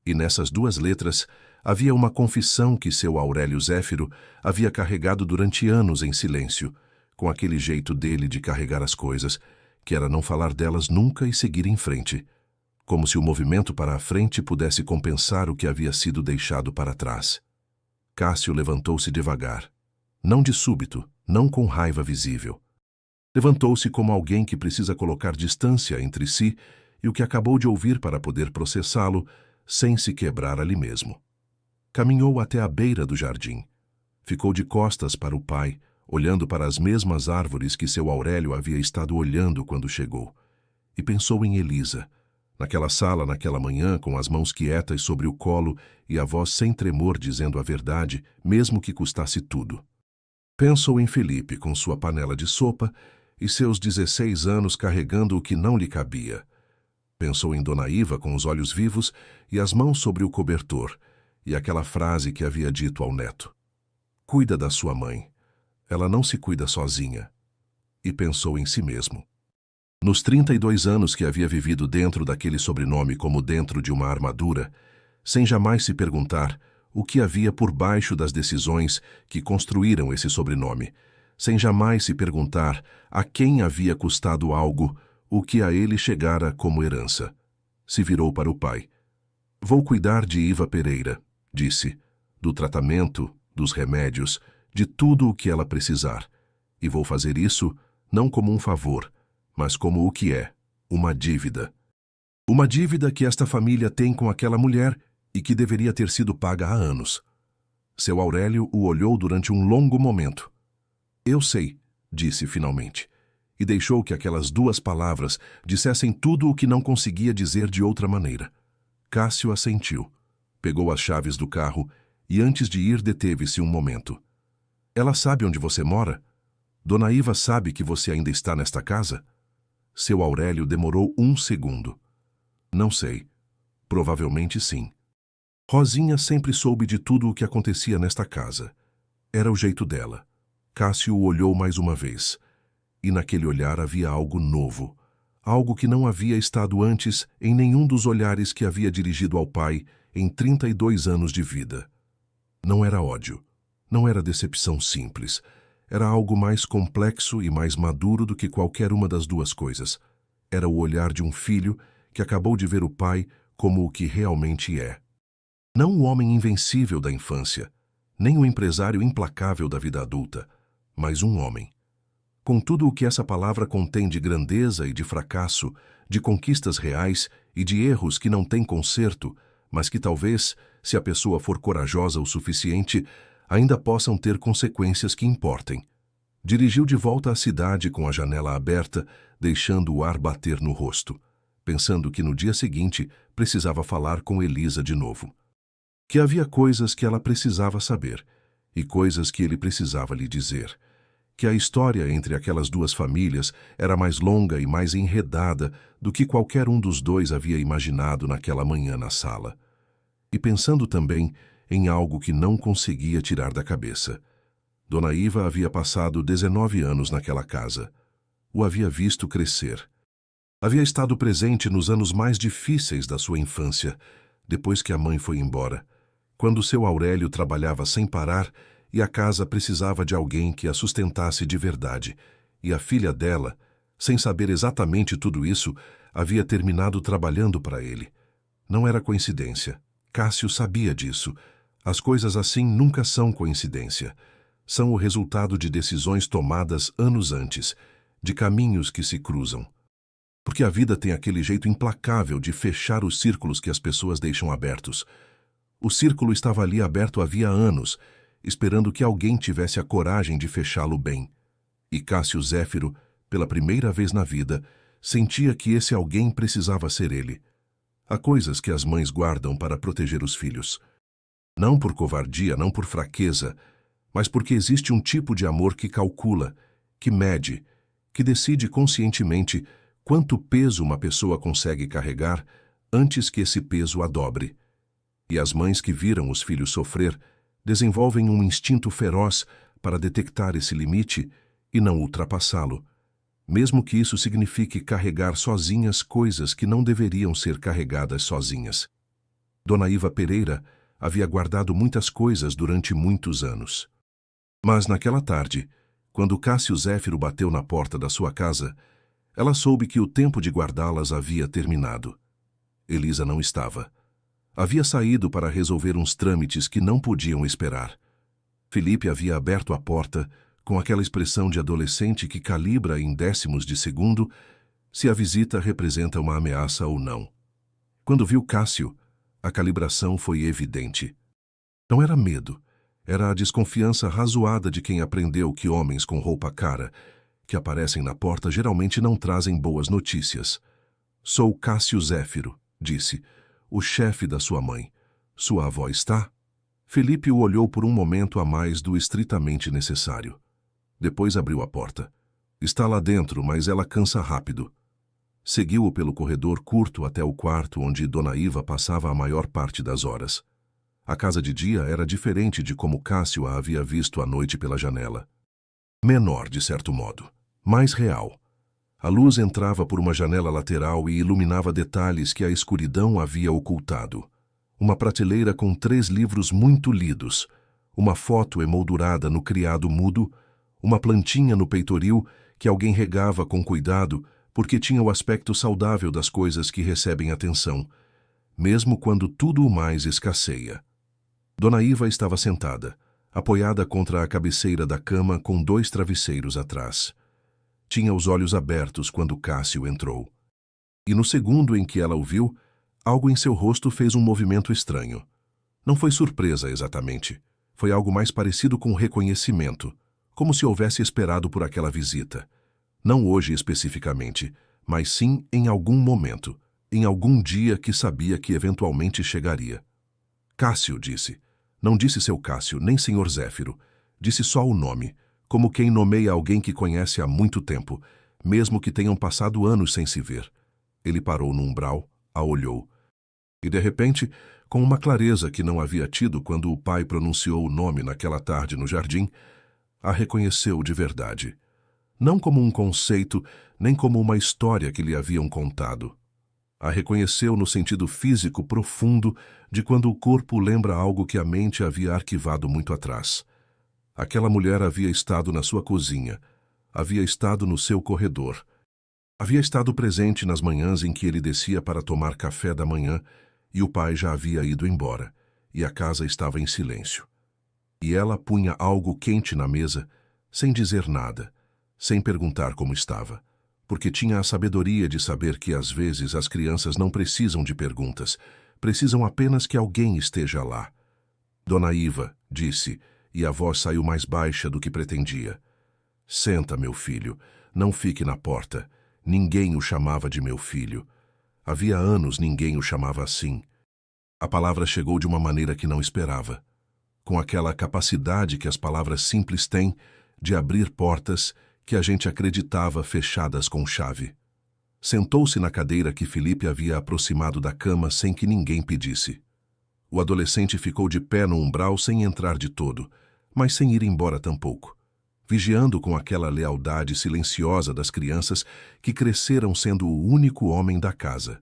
Speaker 1: E nessas 2 letras havia uma confissão que seu Aurélio Zéfiro havia carregado durante anos em silêncio, com aquele jeito dele de carregar as coisas, que era não falar delas nunca e seguir em frente, como se o movimento para a frente pudesse compensar o que havia sido deixado para trás. Cássio levantou-se devagar, não de súbito, não com raiva visível. Levantou-se como alguém que precisa colocar distância entre si e o que acabou de ouvir para poder processá-lo, sem se quebrar ali mesmo. Caminhou até a beira do jardim. Ficou de costas para o pai, olhando para as mesmas árvores que seu Aurélio havia estado olhando quando chegou. E pensou em Elisa, naquela sala naquela manhã, com as mãos quietas sobre o colo e a voz sem tremor dizendo a verdade, mesmo que custasse tudo. Pensou em Felipe com sua panela de sopa e seus 16 anos carregando o que não lhe cabia. Pensou em Dona Iva com os olhos vivos e as mãos sobre o cobertor, e aquela frase que havia dito ao neto. Cuida da sua mãe. Ela não se cuida sozinha. E pensou em si mesmo. Nos 32 anos que havia vivido dentro daquele sobrenome como dentro de uma armadura, sem jamais se perguntar o que havia por baixo das decisões que construíram esse sobrenome, sem jamais se perguntar a quem havia custado algo o que a ele chegara como herança. Se virou para o pai. Vou cuidar de Iva Pereira, disse, do tratamento, dos remédios, de tudo o que ela precisar. E vou fazer isso não como um favor, mas como o que é, uma dívida. Uma dívida que esta família tem com aquela mulher e que deveria ter sido paga há anos. Seu Aurélio o olhou durante um longo momento. Eu sei, disse finalmente, e deixou que aquelas 2 palavras dissessem tudo o que não conseguia dizer de outra maneira. Cássio assentiu, pegou as chaves do carro e antes de ir deteve-se um momento. Ela sabe onde você mora? Dona Iva sabe que você ainda está nesta casa? Seu Aurélio demorou 1 segundo. Não sei. Provavelmente sim. Rosinha sempre soube de tudo o que acontecia nesta casa. Era o jeito dela. Cássio o olhou mais uma vez. E naquele olhar havia algo novo. Algo que não havia estado antes em nenhum dos olhares que havia dirigido ao pai em 32 anos de vida. Não era ódio. Não era decepção simples. Era algo mais complexo e mais maduro do que qualquer uma das 2 coisas. Era o olhar de um filho que acabou de ver o pai como o que realmente é. Não o homem invencível da infância, nem o empresário implacável da vida adulta, mas um homem. Com tudo o que essa palavra contém de grandeza e de fracasso, de conquistas reais e de erros que não têm conserto, mas que talvez, se a pessoa for corajosa o suficiente, ainda possam ter consequências que importem. Dirigiu de volta à cidade com a janela aberta, deixando o ar bater no rosto, pensando que no dia seguinte precisava falar com Elisa de novo. Que havia coisas que ela precisava saber, e coisas que ele precisava lhe dizer. Que a história entre aquelas 2 famílias era mais longa e mais enredada do que qualquer um dos 2 havia imaginado naquela manhã na sala. E pensando também em algo que não conseguia tirar da cabeça. Dona Iva havia passado 19 anos naquela casa. O havia visto crescer. Havia estado presente nos anos mais difíceis da sua infância, depois que a mãe foi embora, quando seu Aurélio trabalhava sem parar e a casa precisava de alguém que a sustentasse de verdade, e a filha dela, sem saber exatamente tudo isso, havia terminado trabalhando para ele. Não era coincidência. Cássio sabia disso. As coisas assim nunca são coincidência. São o resultado de decisões tomadas anos antes, de caminhos que se cruzam. Porque a vida tem aquele jeito implacável de fechar os círculos que as pessoas deixam abertos. O círculo estava ali aberto havia anos, esperando que alguém tivesse a coragem de fechá-lo bem. E Cássio Zéfiro, pela primeira vez na vida, sentia que esse alguém precisava ser ele. Há coisas que as mães guardam para proteger os filhos. Não por covardia, não por fraqueza, mas porque existe um tipo de amor que calcula, que mede, que decide conscientemente quanto peso uma pessoa consegue carregar antes que esse peso a dobre. E as mães que viram os filhos sofrer desenvolvem um instinto feroz para detectar esse limite e não ultrapassá-lo, mesmo que isso signifique carregar sozinhas coisas que não deveriam ser carregadas sozinhas. Dona Iva Pereira havia guardado muitas coisas durante muitos anos. Mas naquela tarde, quando Cássio Zéfiro bateu na porta da sua casa, ela soube que o tempo de guardá-las havia terminado. Elisa não estava. Havia saído para resolver uns trâmites que não podiam esperar. Felipe havia aberto a porta com aquela expressão de adolescente que calibra em décimos de segundo se a visita representa uma ameaça ou não. Quando viu Cássio, a calibração foi evidente. Não era medo, era a desconfiança razoada de quem aprendeu que homens com roupa cara, que aparecem na porta, geralmente não trazem boas notícias. Sou Cássio Zéfiro, disse, o chefe da sua mãe. Sua avó está? Felipe o olhou por um momento a mais do estritamente necessário. Depois abriu a porta. Está lá dentro, mas ela cansa rápido. Seguiu-o pelo corredor curto até o quarto onde Dona Iva passava a maior parte das horas. A casa de dia era diferente de como Cássio a havia visto à noite pela janela. Menor, de certo modo. Mais real. A luz entrava por uma janela lateral e iluminava detalhes que a escuridão havia ocultado. Uma prateleira com 3 livros muito lidos, uma foto emoldurada no criado mudo, uma plantinha no peitoril que alguém regava com cuidado porque tinha o aspecto saudável das coisas que recebem atenção, mesmo quando tudo o mais escasseia. Dona Iva estava sentada, apoiada contra a cabeceira da cama com 2 travesseiros atrás. Tinha os olhos abertos quando Cássio entrou. E no segundo em que ela o viu, algo em seu rosto fez um movimento estranho. Não foi surpresa exatamente. Foi algo mais parecido com reconhecimento, como se houvesse esperado por aquela visita. Não hoje especificamente, mas sim em algum momento, em algum dia que sabia que eventualmente chegaria. Cássio, disse. Não disse seu Cássio, nem senhor Zéfiro. Disse só o nome, como quem nomeia alguém que conhece há muito tempo, mesmo que tenham passado anos sem se ver. Ele parou no umbral, a olhou. E de repente, com uma clareza que não havia tido quando o pai pronunciou o nome naquela tarde no jardim, a reconheceu de verdade. Não como um conceito, nem como uma história que lhe haviam contado. A reconheceu no sentido físico profundo de quando o corpo lembra algo que a mente havia arquivado muito atrás. Aquela mulher havia estado na sua cozinha, havia estado no seu corredor, havia estado presente nas manhãs em que ele descia para tomar café da manhã e o pai já havia ido embora, e a casa estava em silêncio. E ela punha algo quente na mesa, sem dizer nada, sem perguntar como estava, porque tinha a sabedoria de saber que às vezes as crianças não precisam de perguntas, precisam apenas que alguém esteja lá. Dona Iva, disse, e a voz saiu mais baixa do que pretendia. Senta, meu filho, não fique na porta. Ninguém o chamava de meu filho. Havia anos ninguém o chamava assim. A palavra chegou de uma maneira que não esperava, com aquela capacidade que as palavras simples têm de abrir portas que a gente acreditava fechadas com chave. Sentou-se na cadeira que Felipe havia aproximado da cama sem que ninguém pedisse. O adolescente ficou de pé no umbral sem entrar de todo, mas sem ir embora tampouco, vigiando com aquela lealdade silenciosa das crianças que cresceram sendo o único homem da casa.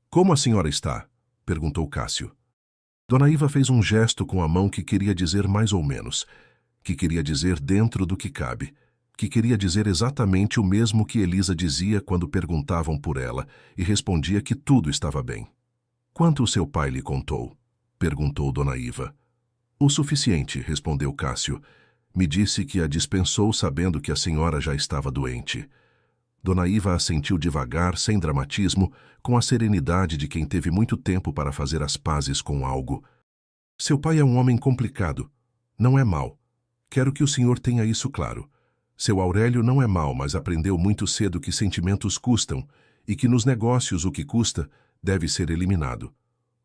Speaker 1: Como a senhora está? Perguntou Cássio. Dona Iva fez um gesto com a mão que queria dizer mais ou menos, que queria dizer dentro do que cabe, que queria dizer exatamente o mesmo que Elisa dizia quando perguntavam por ela e respondia que tudo estava bem. Quanto o seu pai lhe contou? Perguntou Dona Iva. O suficiente, respondeu Cássio. Me disse que a dispensou sabendo que a senhora já estava doente. Dona Iva assentiu devagar, sem dramatismo, com a serenidade de quem teve muito tempo para fazer as pazes com algo. Seu pai é um homem complicado. Não é mau. Quero que o senhor tenha isso claro. Seu Aurélio não é mau, mas aprendeu muito cedo que sentimentos custam e que nos negócios o que custa deve ser eliminado.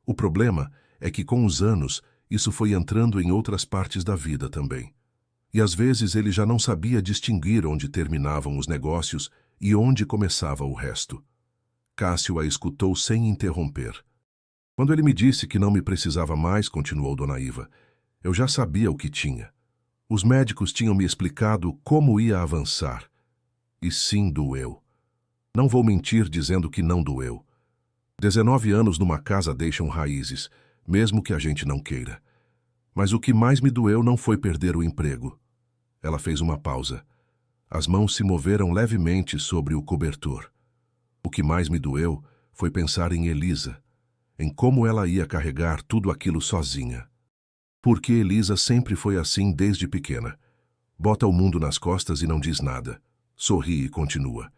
Speaker 1: O problema é que com os anos isso foi entrando em outras partes da vida também. E às vezes ele já não sabia distinguir onde terminavam os negócios e onde começava o resto. Cássio a escutou sem interromper. Quando ele me disse que não me precisava mais, continuou Dona Iva, eu já sabia o que tinha. Os médicos tinham me explicado como ia avançar. E sim, doeu. Não vou mentir dizendo que não doeu. 19 anos numa casa deixam raízes, mesmo que a gente não queira. Mas o que mais me doeu não foi perder o emprego. Ela fez uma pausa. As mãos se moveram levemente sobre o cobertor. O que mais me doeu foi pensar em Elisa, em como ela ia carregar tudo aquilo sozinha. Porque Elisa sempre foi assim desde pequena. Bota o mundo nas costas e não diz nada. Sorri e continua.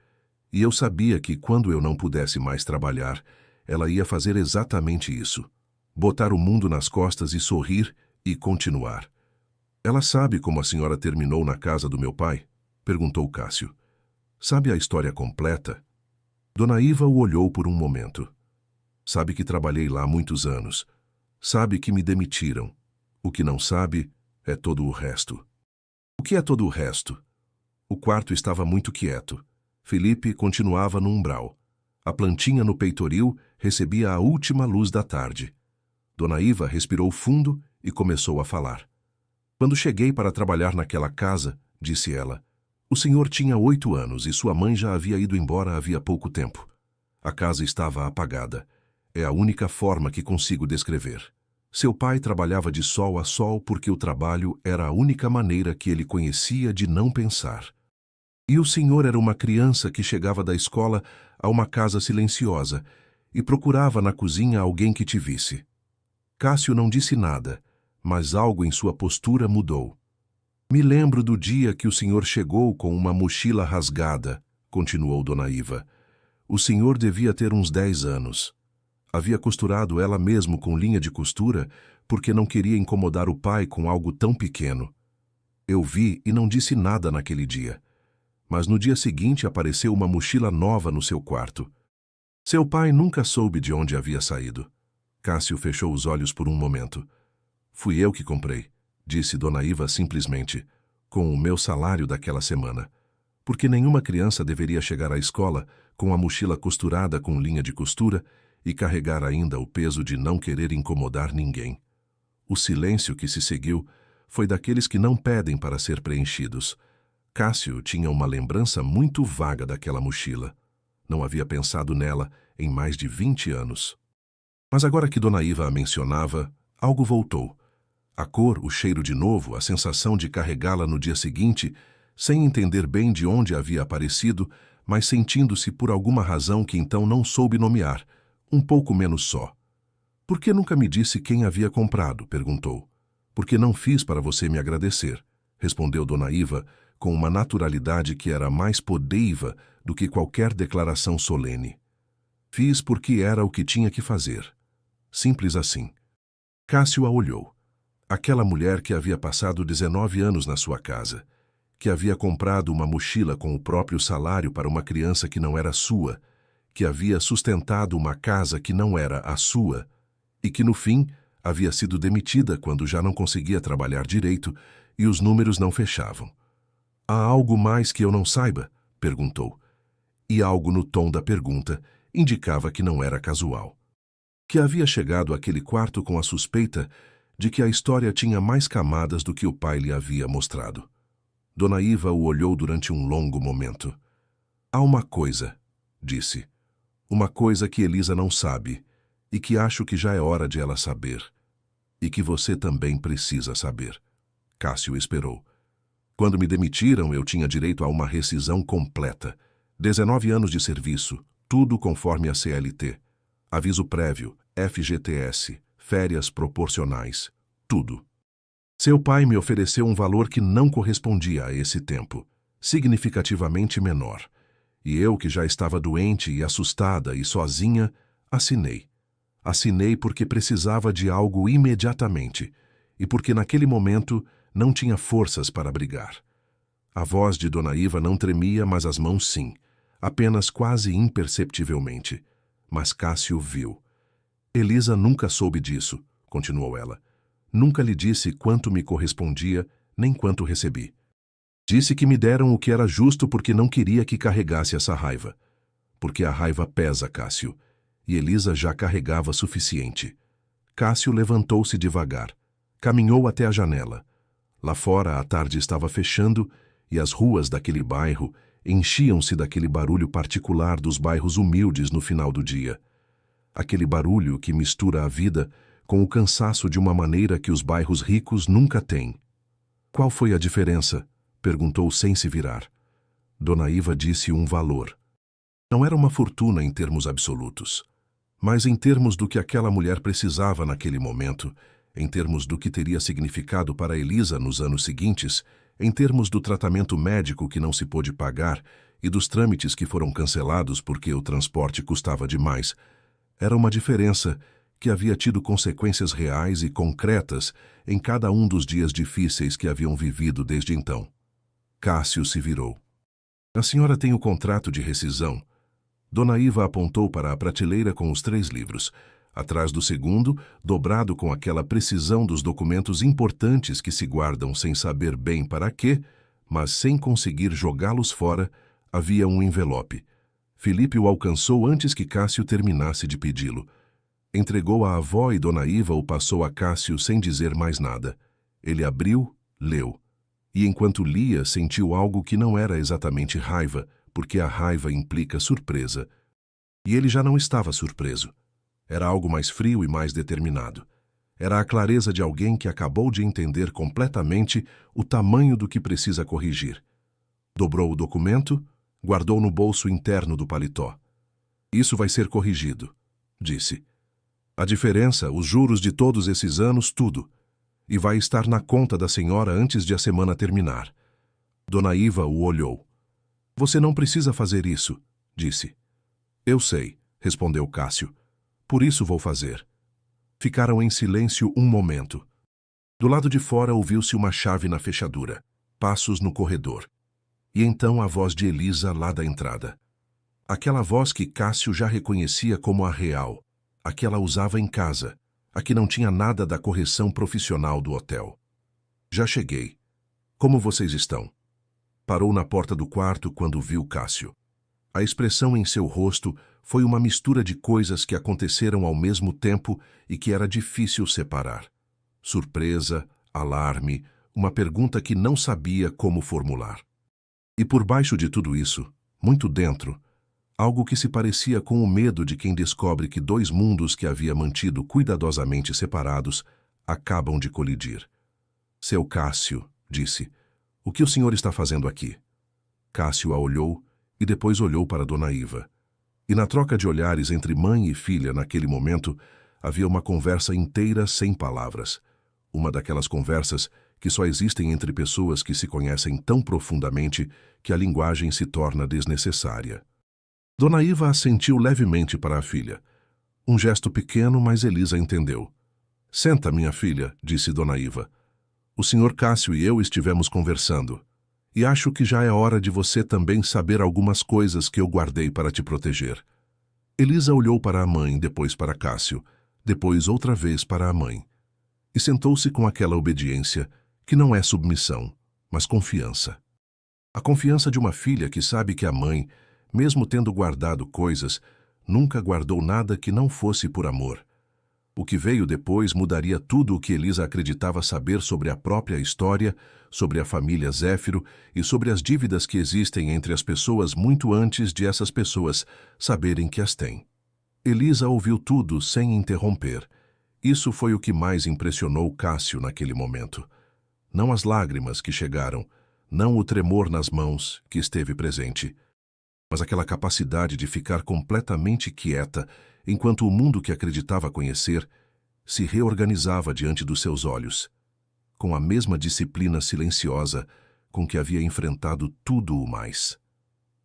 Speaker 1: E eu sabia que quando eu não pudesse mais trabalhar, ela ia fazer exatamente isso. Botar o mundo nas costas e sorrir e continuar. Ela sabe como a senhora terminou na casa do meu pai? Perguntou Cássio. Sabe a história completa? Dona Iva o olhou por um momento. Sabe que trabalhei lá há muitos anos. Sabe que me demitiram. O que não sabe é todo o resto. O que é todo o resto? O quarto estava muito quieto. Felipe continuava no umbral. A plantinha no peitoril recebia a última luz da tarde. Dona Iva respirou fundo e começou a falar. Quando cheguei para trabalhar naquela casa, disse ela, o senhor tinha 8 anos e sua mãe já havia ido embora havia pouco tempo. A casa estava apagada. É a única forma que consigo descrever. Seu pai trabalhava de sol a sol porque o trabalho era a única maneira que ele conhecia de não pensar. E o senhor era uma criança que chegava da escola a uma casa silenciosa e procurava na cozinha alguém que te visse. Cássio não disse nada, mas algo em sua postura mudou. Me lembro do dia que o senhor chegou com uma mochila rasgada, continuou Dona Iva. O senhor devia ter uns 10 anos. Havia costurado ela mesmo com linha de costura porque não queria incomodar o pai com algo tão pequeno. Eu vi e não disse nada naquele dia. Mas no dia seguinte apareceu uma mochila nova no seu quarto. Seu pai nunca soube de onde havia saído. Cássio fechou os olhos por um momento. Fui eu que comprei, disse Dona Iva simplesmente, com o meu salário daquela semana. Porque nenhuma criança deveria chegar à escola com a mochila costurada com linha de costura e carregar ainda o peso de não querer incomodar ninguém. O silêncio que se seguiu foi daqueles que não pedem para ser preenchidos. Cássio tinha uma lembrança muito vaga daquela mochila. Não havia pensado nela em mais de 20 anos. Mas agora que Dona Iva a mencionava, algo voltou. A cor, o cheiro de novo, a sensação de carregá-la no dia seguinte, sem entender bem de onde havia aparecido, mas sentindo-se por alguma razão que então não soube nomear, um pouco menos só. Por que nunca me disse quem havia comprado? Perguntou. Porque não fiz para você me agradecer, respondeu Dona Iva, com uma naturalidade que era mais podeiva do que qualquer declaração solene. Fiz porque era o que tinha que fazer. Simples assim. Cássio a olhou. Aquela mulher que havia passado 19 anos na sua casa, que havia comprado uma mochila com o próprio salário para uma criança que não era sua, que havia sustentado uma casa que não era a sua, e que, no fim, havia sido demitida quando já não conseguia trabalhar direito e os números não fechavam. Há algo mais que eu não saiba? Perguntou. E algo no tom da pergunta indicava que não era casual. Que havia chegado àquele quarto com a suspeita de que a história tinha mais camadas do que o pai lhe havia mostrado. Dona Iva o olhou durante um longo momento. Há uma coisa, disse. Uma coisa que Elisa não sabe e que acho que já é hora de ela saber. E que você também precisa saber. Cássio esperou. Quando me demitiram, eu tinha direito a uma rescisão completa. 19 anos de serviço, tudo conforme a CLT. Aviso prévio, FGTS, férias proporcionais, tudo. Seu pai me ofereceu um valor que não correspondia a esse tempo, significativamente menor. E eu, que já estava doente e assustada e sozinha, assinei. Assinei porque precisava de algo imediatamente e porque naquele momento não tinha forças para brigar. A voz de Dona Iva não tremia, mas as mãos sim, apenas quase imperceptivelmente. Mas Cássio viu. Elisa nunca soube disso, continuou ela. Nunca lhe disse quanto me correspondia, nem quanto recebi. Disse que me deram o que era justo porque não queria que carregasse essa raiva. Porque a raiva pesa, Cássio, e Elisa já carregava suficiente. Cássio levantou-se devagar. Caminhou até a janela. Lá fora a tarde estava fechando e as ruas daquele bairro enchiam-se daquele barulho particular dos bairros humildes no final do dia. Aquele barulho que mistura a vida com o cansaço de uma maneira que os bairros ricos nunca têm. Qual foi a diferença? Perguntou sem se virar. Dona Iva disse um valor. Não era uma fortuna em termos absolutos, mas em termos do que aquela mulher precisava naquele momento, em termos do que teria significado para Elisa nos anos seguintes, em termos do tratamento médico que não se pôde pagar e dos trâmites que foram cancelados porque o transporte custava demais. Era uma diferença que havia tido consequências reais e concretas em cada um dos dias difíceis que haviam vivido desde então. Cássio se virou. A senhora tem o contrato de rescisão? Dona Iva apontou para a prateleira com os 3 livros. Atrás do segundo, dobrado com aquela precisão dos documentos importantes que se guardam sem saber bem para quê, mas sem conseguir jogá-los fora, havia um envelope. Felipe o alcançou antes que Cássio terminasse de pedi-lo. Entregou à avó e Dona Iva o passou a Cássio sem dizer mais nada. Ele abriu, leu. E enquanto lia, sentiu algo que não era exatamente raiva, porque a raiva implica surpresa. E ele já não estava surpreso. Era algo mais frio e mais determinado. Era a clareza de alguém que acabou de entender completamente o tamanho do que precisa corrigir. Dobrou o documento, guardou no bolso interno do paletó. Isso vai ser corrigido, disse. A diferença, os juros de todos esses anos, tudo. E vai estar na conta da senhora antes de a semana terminar. Dona Iva o olhou. Você não precisa fazer isso, disse. Eu sei, respondeu Cássio. Por isso vou fazer. Ficaram em silêncio um momento. Do lado de fora ouviu-se uma chave na fechadura, passos no corredor. E então a voz de Elisa lá da entrada. Aquela voz que Cássio já reconhecia como a real, a que ela usava em casa, a que não tinha nada da correção profissional do hotel. Já cheguei. Como vocês estão? Parou na porta do quarto quando viu Cássio. A expressão em seu rosto foi uma mistura de coisas que aconteceram ao mesmo tempo e que era difícil separar. Surpresa, alarme, uma pergunta que não sabia como formular. E por baixo de tudo isso, muito dentro, algo que se parecia com o medo de quem descobre que 2 mundos que havia mantido cuidadosamente separados acabam de colidir. Seu Cássio, disse, o que o senhor está fazendo aqui? Cássio a olhou e depois olhou para Dona Iva. E na troca de olhares entre mãe e filha naquele momento, havia uma conversa inteira sem palavras. Uma daquelas conversas que só existem entre pessoas que se conhecem tão profundamente que a linguagem se torna desnecessária. Dona Iva assentiu levemente para a filha. Um gesto pequeno, mas Elisa entendeu. Senta, minha filha, disse Dona Iva. O senhor Cássio e eu estivemos conversando. E acho que já é hora de você também saber algumas coisas que eu guardei para te proteger. Elisa olhou para a mãe, depois para Cássio, depois outra vez para a mãe. E sentou-se com aquela obediência, que não é submissão, mas confiança. A confiança de uma filha que sabe que a mãe, mesmo tendo guardado coisas, nunca guardou nada que não fosse por amor. O que veio depois mudaria tudo o que Elisa acreditava saber sobre a própria história, sobre a família Zéfiro e sobre as dívidas que existem entre as pessoas muito antes de essas pessoas saberem que as têm. Elisa ouviu tudo sem interromper. Isso foi o que mais impressionou Cássio naquele momento. Não as lágrimas que chegaram, não o tremor nas mãos que esteve presente, mas aquela capacidade de ficar completamente quieta enquanto o mundo que acreditava conhecer se reorganizava diante dos seus olhos. com a mesma disciplina silenciosa com que havia enfrentado tudo o mais.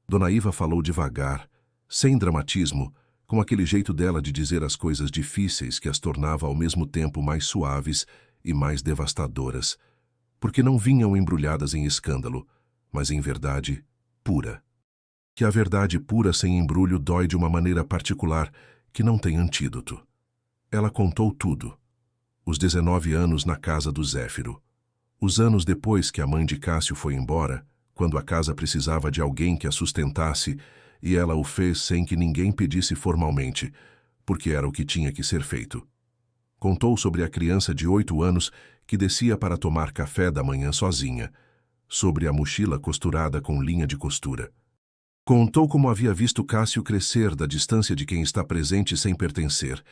Speaker 1: Dona Iva falou devagar, sem dramatismo, com aquele jeito dela de dizer as coisas difíceis que as tornava ao mesmo tempo mais suaves e mais devastadoras, porque não vinham embrulhadas em escândalo, mas em verdade pura. Que a verdade pura sem embrulho dói de uma maneira particular que não tem antídoto. Ela contou tudo. Os 19 anos na casa do Zéfiro. Os anos depois que a mãe de Cássio foi embora, quando a casa precisava de alguém que a sustentasse, e ela o fez sem que ninguém pedisse formalmente, porque era o que tinha que ser feito. Contou sobre a criança de 8 anos que descia para tomar café da manhã sozinha, sobre a mochila costurada com linha de costura. Contou como havia visto Cássio crescer da distância de quem está presente sem pertencer,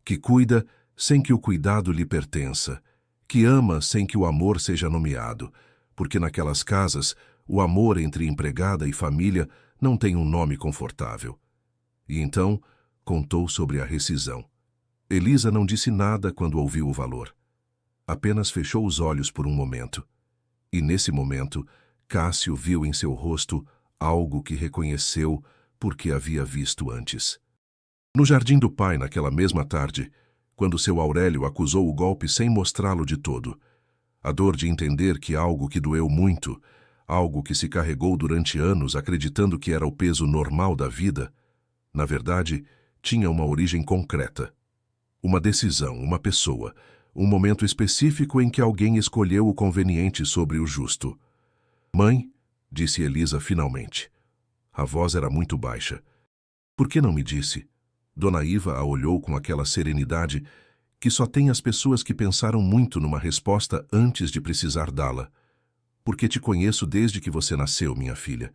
Speaker 1: que cuida sem que o cuidado lhe pertença, que ama sem que o amor seja nomeado, porque naquelas casas o amor entre empregada e família não tem um nome confortável. E então contou sobre a rescisão. Elisa não disse nada quando ouviu o valor. Apenas fechou os olhos por um momento. E nesse momento, Cássio viu em seu rosto algo que reconheceu porque havia visto antes. No jardim do pai, naquela mesma tarde, quando seu Aurélio acusou o golpe sem mostrá-lo de todo, a dor de entender que algo que doeu muito, algo que se carregou durante anos acreditando que era o peso normal da vida, na verdade, tinha uma origem concreta. Uma decisão, uma pessoa, um momento específico em que alguém escolheu o conveniente sobre o justo. "Mãe", disse Elisa finalmente. A voz era muito baixa. "Por que não me disse?" Dona Iva a olhou com aquela serenidade que só tem as pessoas que pensaram muito numa resposta antes de precisar dá-la. "Porque te conheço desde que você nasceu, minha filha,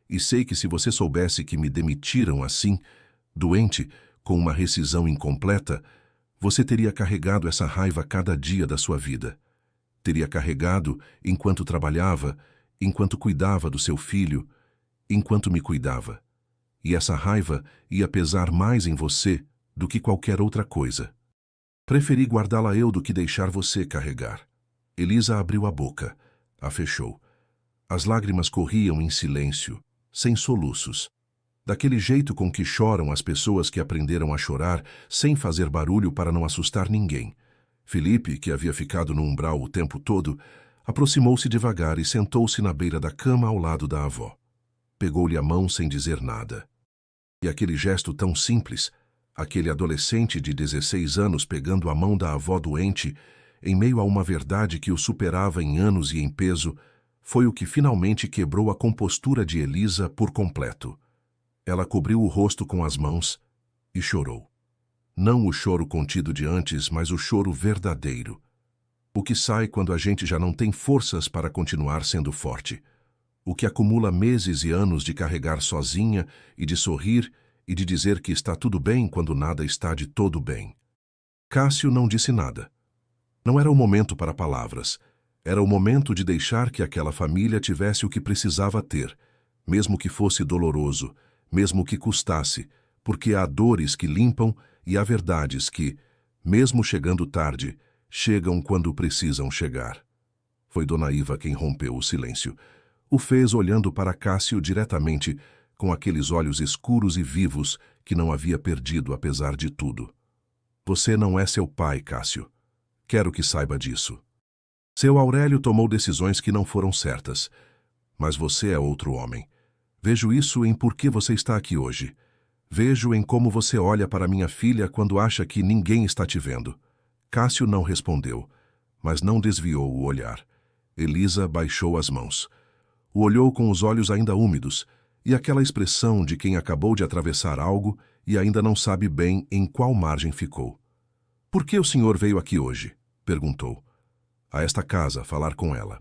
Speaker 1: e sei que se você soubesse que me demitiram assim, doente, com uma rescisão incompleta, você teria carregado essa raiva cada dia da sua vida. Teria carregado enquanto trabalhava, enquanto cuidava do seu filho, enquanto me cuidava. E essa raiva ia pesar mais em você do que qualquer outra coisa. Preferi guardá-la eu do que deixar você carregar." Elisa abriu a boca, a fechou. As lágrimas corriam em silêncio, sem soluços. Daquele jeito com que choram as pessoas que aprenderam a chorar sem fazer barulho para não assustar ninguém. Felipe, que havia ficado no umbral o tempo todo, aproximou-se devagar e sentou-se na beira da cama ao lado da avó. Pegou-lhe a mão sem dizer nada. E aquele gesto tão simples, aquele adolescente de 16 anos pegando a mão da avó doente, em meio a uma verdade que o superava em anos e em peso, foi o que finalmente quebrou a compostura de Elisa por completo. Ela cobriu o rosto com as mãos e chorou. Não o choro contido de antes, mas o choro verdadeiro. O que sai quando a gente já não tem forças para continuar sendo forte. O que acumula meses e anos de carregar sozinha e de sorrir e de dizer que está tudo bem quando nada está de todo bem. Cássio não disse nada. Não era o momento para palavras. Era o momento de deixar que aquela família tivesse o que precisava ter, mesmo que fosse doloroso, mesmo que custasse, porque há dores que limpam e há verdades que, mesmo chegando tarde, chegam quando precisam chegar. Foi Dona Iva quem rompeu o silêncio. O fez olhando para Cássio diretamente, com aqueles olhos escuros e vivos que não havia perdido apesar de tudo. "Você não é seu pai, Cássio. Quero que saiba disso. Seu Aurélio tomou decisões que não foram certas, mas você é outro homem. Vejo isso em por que você está aqui hoje. Vejo em como você olha para minha filha quando acha que ninguém está te vendo." Cássio não respondeu, mas não desviou o olhar. Elisa baixou as mãos. O olhou com os olhos ainda úmidos, e aquela expressão de quem acabou de atravessar algo e ainda não sabe bem em qual margem ficou. "Por que o senhor veio aqui hoje?" perguntou. "A esta casa, falar com ela."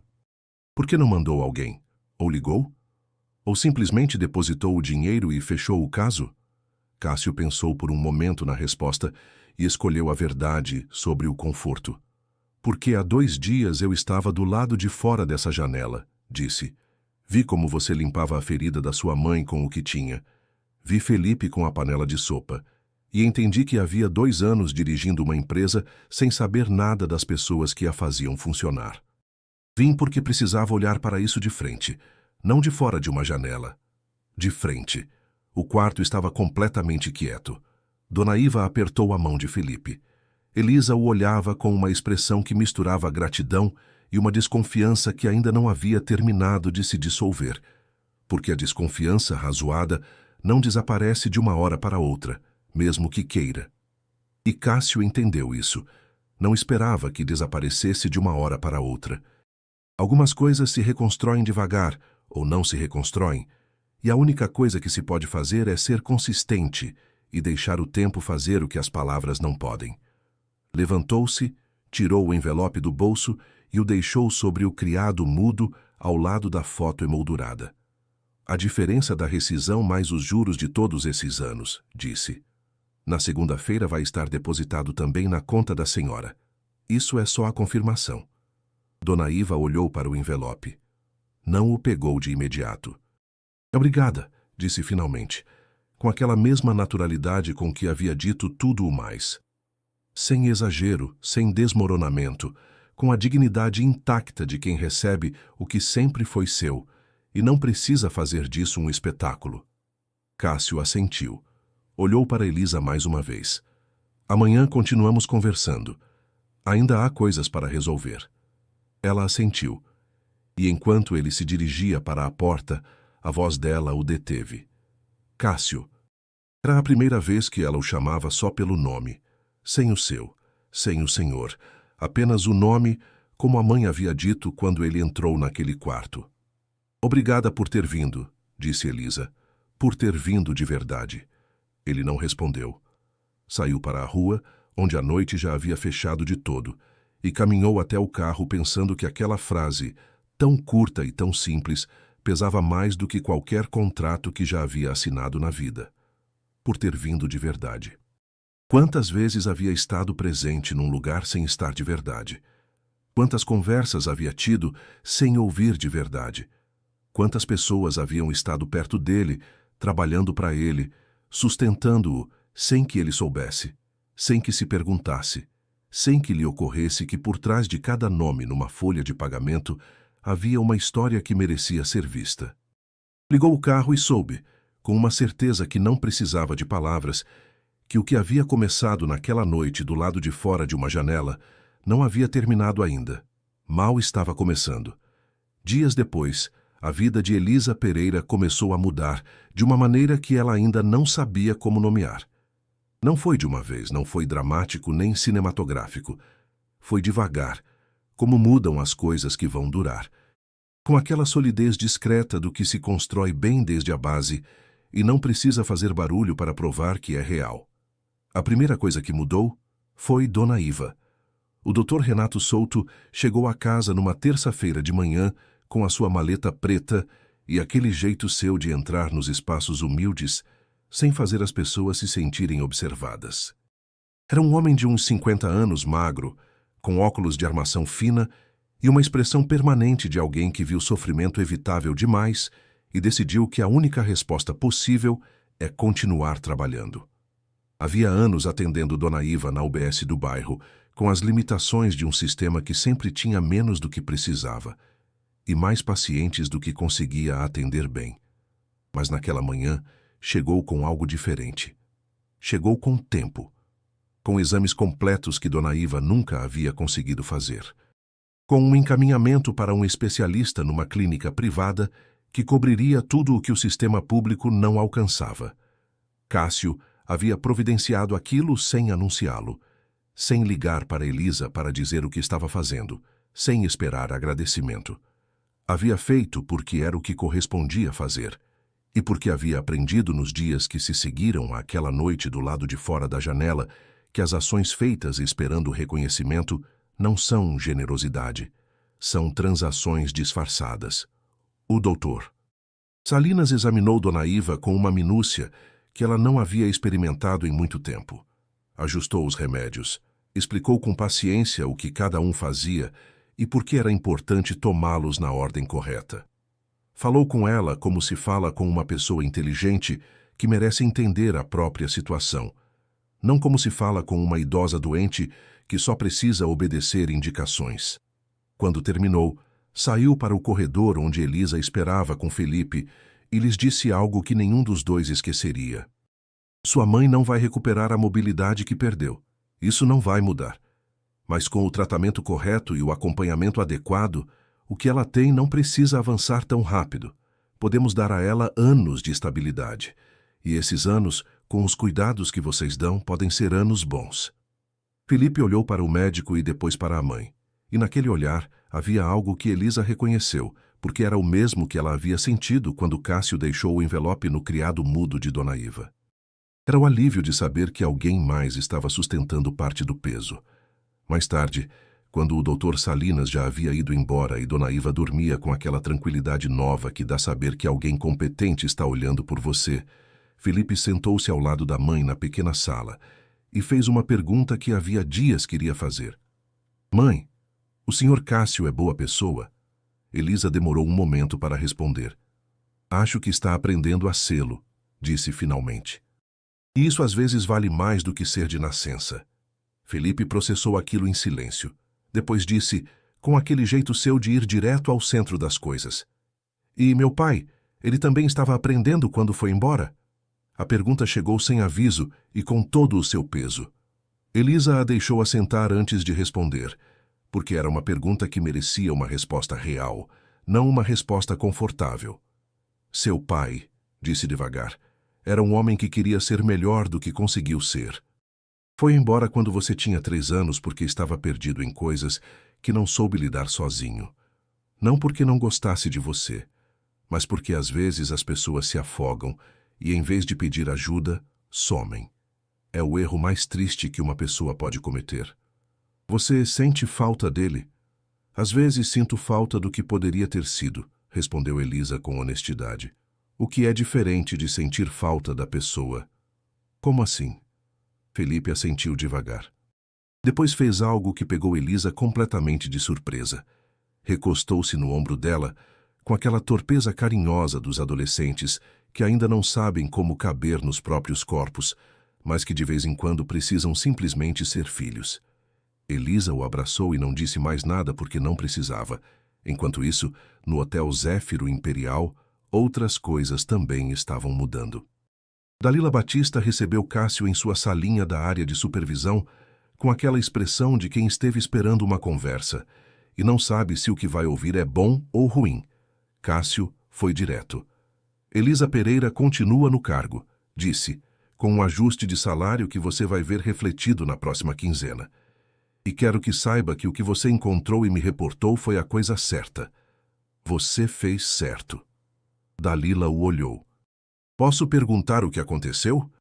Speaker 1: "Por que não mandou alguém? Ou ligou? Ou simplesmente depositou o dinheiro e fechou o caso?" Cássio pensou por um momento na resposta e escolheu a verdade sobre o conforto. "Porque há 2 dias eu estava do lado de fora dessa janela", disse. "Vi como você limpava a ferida da sua mãe com o que tinha. Vi Felipe com a panela de sopa. E entendi que havia 2 anos dirigindo uma empresa sem saber nada das pessoas que a faziam funcionar." Vim porque precisava olhar para isso de frente, não de fora de uma janela. De frente. O quarto estava completamente quieto. Dona Iva apertou a mão de Felipe. Elisa o olhava com uma expressão que misturava gratidão e uma desconfiança que ainda não havia terminado de se dissolver, porque a desconfiança razoada não desaparece de uma hora para outra, mesmo que queira. E Cássio entendeu isso. Não esperava que desaparecesse de uma hora para outra. Algumas coisas se reconstroem devagar, ou não se reconstroem, e a única coisa que se pode fazer é ser consistente e deixar o tempo fazer o que as palavras não podem. Levantou-se, tirou o envelope do bolso e o deixou sobre o criado mudo ao lado da foto emoldurada. A diferença da rescisão mais os juros de todos esses anos, disse. Na segunda-feira vai estar depositado também na conta da senhora. Isso é só a confirmação. Dona Iva olhou para o envelope. Não o pegou de imediato. Obrigada, disse finalmente, com aquela mesma naturalidade com que havia dito tudo o mais. Sem exagero, sem desmoronamento, com a dignidade intacta de quem recebe o que sempre foi seu, e não precisa fazer disso um espetáculo. Cássio assentiu. Olhou para Elisa mais uma vez. Amanhã continuamos conversando. Ainda há coisas para resolver. Ela assentiu. E enquanto ele se dirigia para a porta, a voz dela o deteve. Cássio. Era a primeira vez que ela o chamava só pelo nome, sem o seu, sem o senhor, apenas o nome, como a mãe havia dito quando ele entrou naquele quarto. Obrigada por ter vindo, disse Elisa, por ter vindo de verdade. Ele não respondeu. Saiu para a rua, onde a noite já havia fechado de todo, e caminhou até o carro pensando que aquela frase, tão curta e tão simples, pesava mais do que qualquer contrato que já havia assinado na vida. Por ter vindo de verdade. Quantas vezes havia estado presente num lugar sem estar de verdade? Quantas conversas havia tido sem ouvir de verdade? Quantas pessoas haviam estado perto dele, trabalhando para ele, sustentando-o sem que ele soubesse, sem que se perguntasse, sem que lhe ocorresse que por trás de cada nome numa folha de pagamento havia uma história que merecia ser vista. Ligou o carro e soube, com uma certeza que não precisava de palavras, que o que havia começado naquela noite do lado de fora de uma janela não havia terminado ainda. Mal estava começando. Dias depois, a vida de Elisa Pereira começou a mudar de uma maneira que ela ainda não sabia como nomear. Não foi de uma vez, não foi dramático nem cinematográfico. Foi devagar, como mudam as coisas que vão durar. Com aquela solidez discreta do que se constrói bem desde a base e não precisa fazer barulho para provar que é real. A primeira coisa que mudou foi Dona Iva. O Dr. Renato Souto chegou à casa numa terça-feira de manhã com a sua maleta preta e aquele jeito seu de entrar nos espaços humildes sem fazer as pessoas se sentirem observadas. Era um homem de uns 50 anos, magro, com óculos de armação fina e uma expressão permanente de alguém que viu sofrimento evitável demais e decidiu que a única resposta possível é continuar trabalhando. Havia anos atendendo Dona Iva na UBS do bairro, com as limitações de um sistema que sempre tinha menos do que precisava e mais pacientes do que conseguia atender bem. Mas naquela manhã chegou com algo diferente. Chegou com tempo, com exames completos que Dona Iva nunca havia conseguido fazer, com um encaminhamento para um especialista numa clínica privada que cobriria tudo o que o sistema público não alcançava. Cássio havia providenciado aquilo sem anunciá-lo, sem ligar para Elisa para dizer o que estava fazendo, sem esperar agradecimento. Havia feito porque era o que correspondia fazer, e porque havia aprendido nos dias que se seguiram àquela noite do lado de fora da janela que as ações feitas esperando reconhecimento não são generosidade, são transações disfarçadas. O doutor. Salinas examinou Dona Iva com uma minúcia que ela não havia experimentado em muito tempo. Ajustou os remédios, explicou com paciência o que cada um fazia e por que era importante tomá-los na ordem correta. Falou com ela como se fala com uma pessoa inteligente que merece entender a própria situação, não como se fala com uma idosa doente que só precisa obedecer indicações. Quando terminou, Saiu para o corredor onde Elisa esperava com Felipe e lhes disse algo que nenhum dos dois esqueceria. Sua mãe não vai recuperar a mobilidade que perdeu. Isso não vai mudar. Mas com o tratamento correto e o acompanhamento adequado, o que ela tem não precisa avançar tão rápido. Podemos dar a ela anos de estabilidade. E esses anos, com os cuidados que vocês dão, podem ser anos bons. Felipe olhou para o médico e depois para a mãe. E naquele olhar havia algo que Elisa reconheceu, porque era o mesmo que ela havia sentido quando Cássio deixou o envelope no criado mudo de Dona Iva. Era o alívio de saber que alguém mais estava sustentando parte do peso. Mais tarde, quando o Dr. Salinas já havia ido embora e Dona Iva dormia com aquela tranquilidade nova que dá saber que alguém competente está olhando por você, Felipe sentou-se ao lado da mãe na pequena sala e fez uma pergunta que havia dias queria fazer. Mãe, o Sr. Cássio é boa pessoa? Elisa demorou um momento para responder. Acho que está aprendendo a sê-lo, disse finalmente. E isso às vezes vale mais do que ser de nascença. Felipe processou aquilo em silêncio. Depois disse, com aquele jeito seu de ir direto ao centro das coisas. E meu pai, ele também estava aprendendo quando foi embora? A pergunta chegou sem aviso e com todo o seu peso. Elisa a deixou assentar antes de responder, porque era uma pergunta que merecia uma resposta real, não uma resposta confortável. Seu pai, disse devagar, era um homem que queria ser melhor do que conseguiu ser. Foi embora quando você tinha 3 anos porque estava perdido em coisas que não soube lidar sozinho. Não porque não gostasse de você, mas porque às vezes as pessoas se afogam e, em vez de pedir ajuda, somem. É o erro mais triste que uma pessoa pode cometer. Você sente falta dele? Às vezes sinto falta do que poderia ter sido, respondeu Elisa com honestidade. O que é diferente de sentir falta da pessoa. Como assim? Felipe assentiu devagar. Depois fez algo que pegou Elisa completamente de surpresa. Recostou-se no ombro dela, com aquela torpeza carinhosa dos adolescentes que ainda não sabem como caber nos próprios corpos, mas que de vez em quando precisam simplesmente ser filhos. Elisa o abraçou e não disse mais nada porque não precisava. Enquanto isso, no Hotel Zéfiro Imperial, outras coisas também estavam mudando. Dalila Batista recebeu Cássio em sua salinha da área de supervisão com aquela expressão de quem esteve esperando uma conversa e não sabe se o que vai ouvir é bom ou ruim. Cássio foi direto. Elisa Pereira continua no cargo, disse, com um ajuste de salário que você vai ver refletido na próxima quinzena. E quero que saiba que o que você encontrou e me reportou foi a coisa certa. Você fez certo. Dalila o olhou. Posso perguntar o que aconteceu?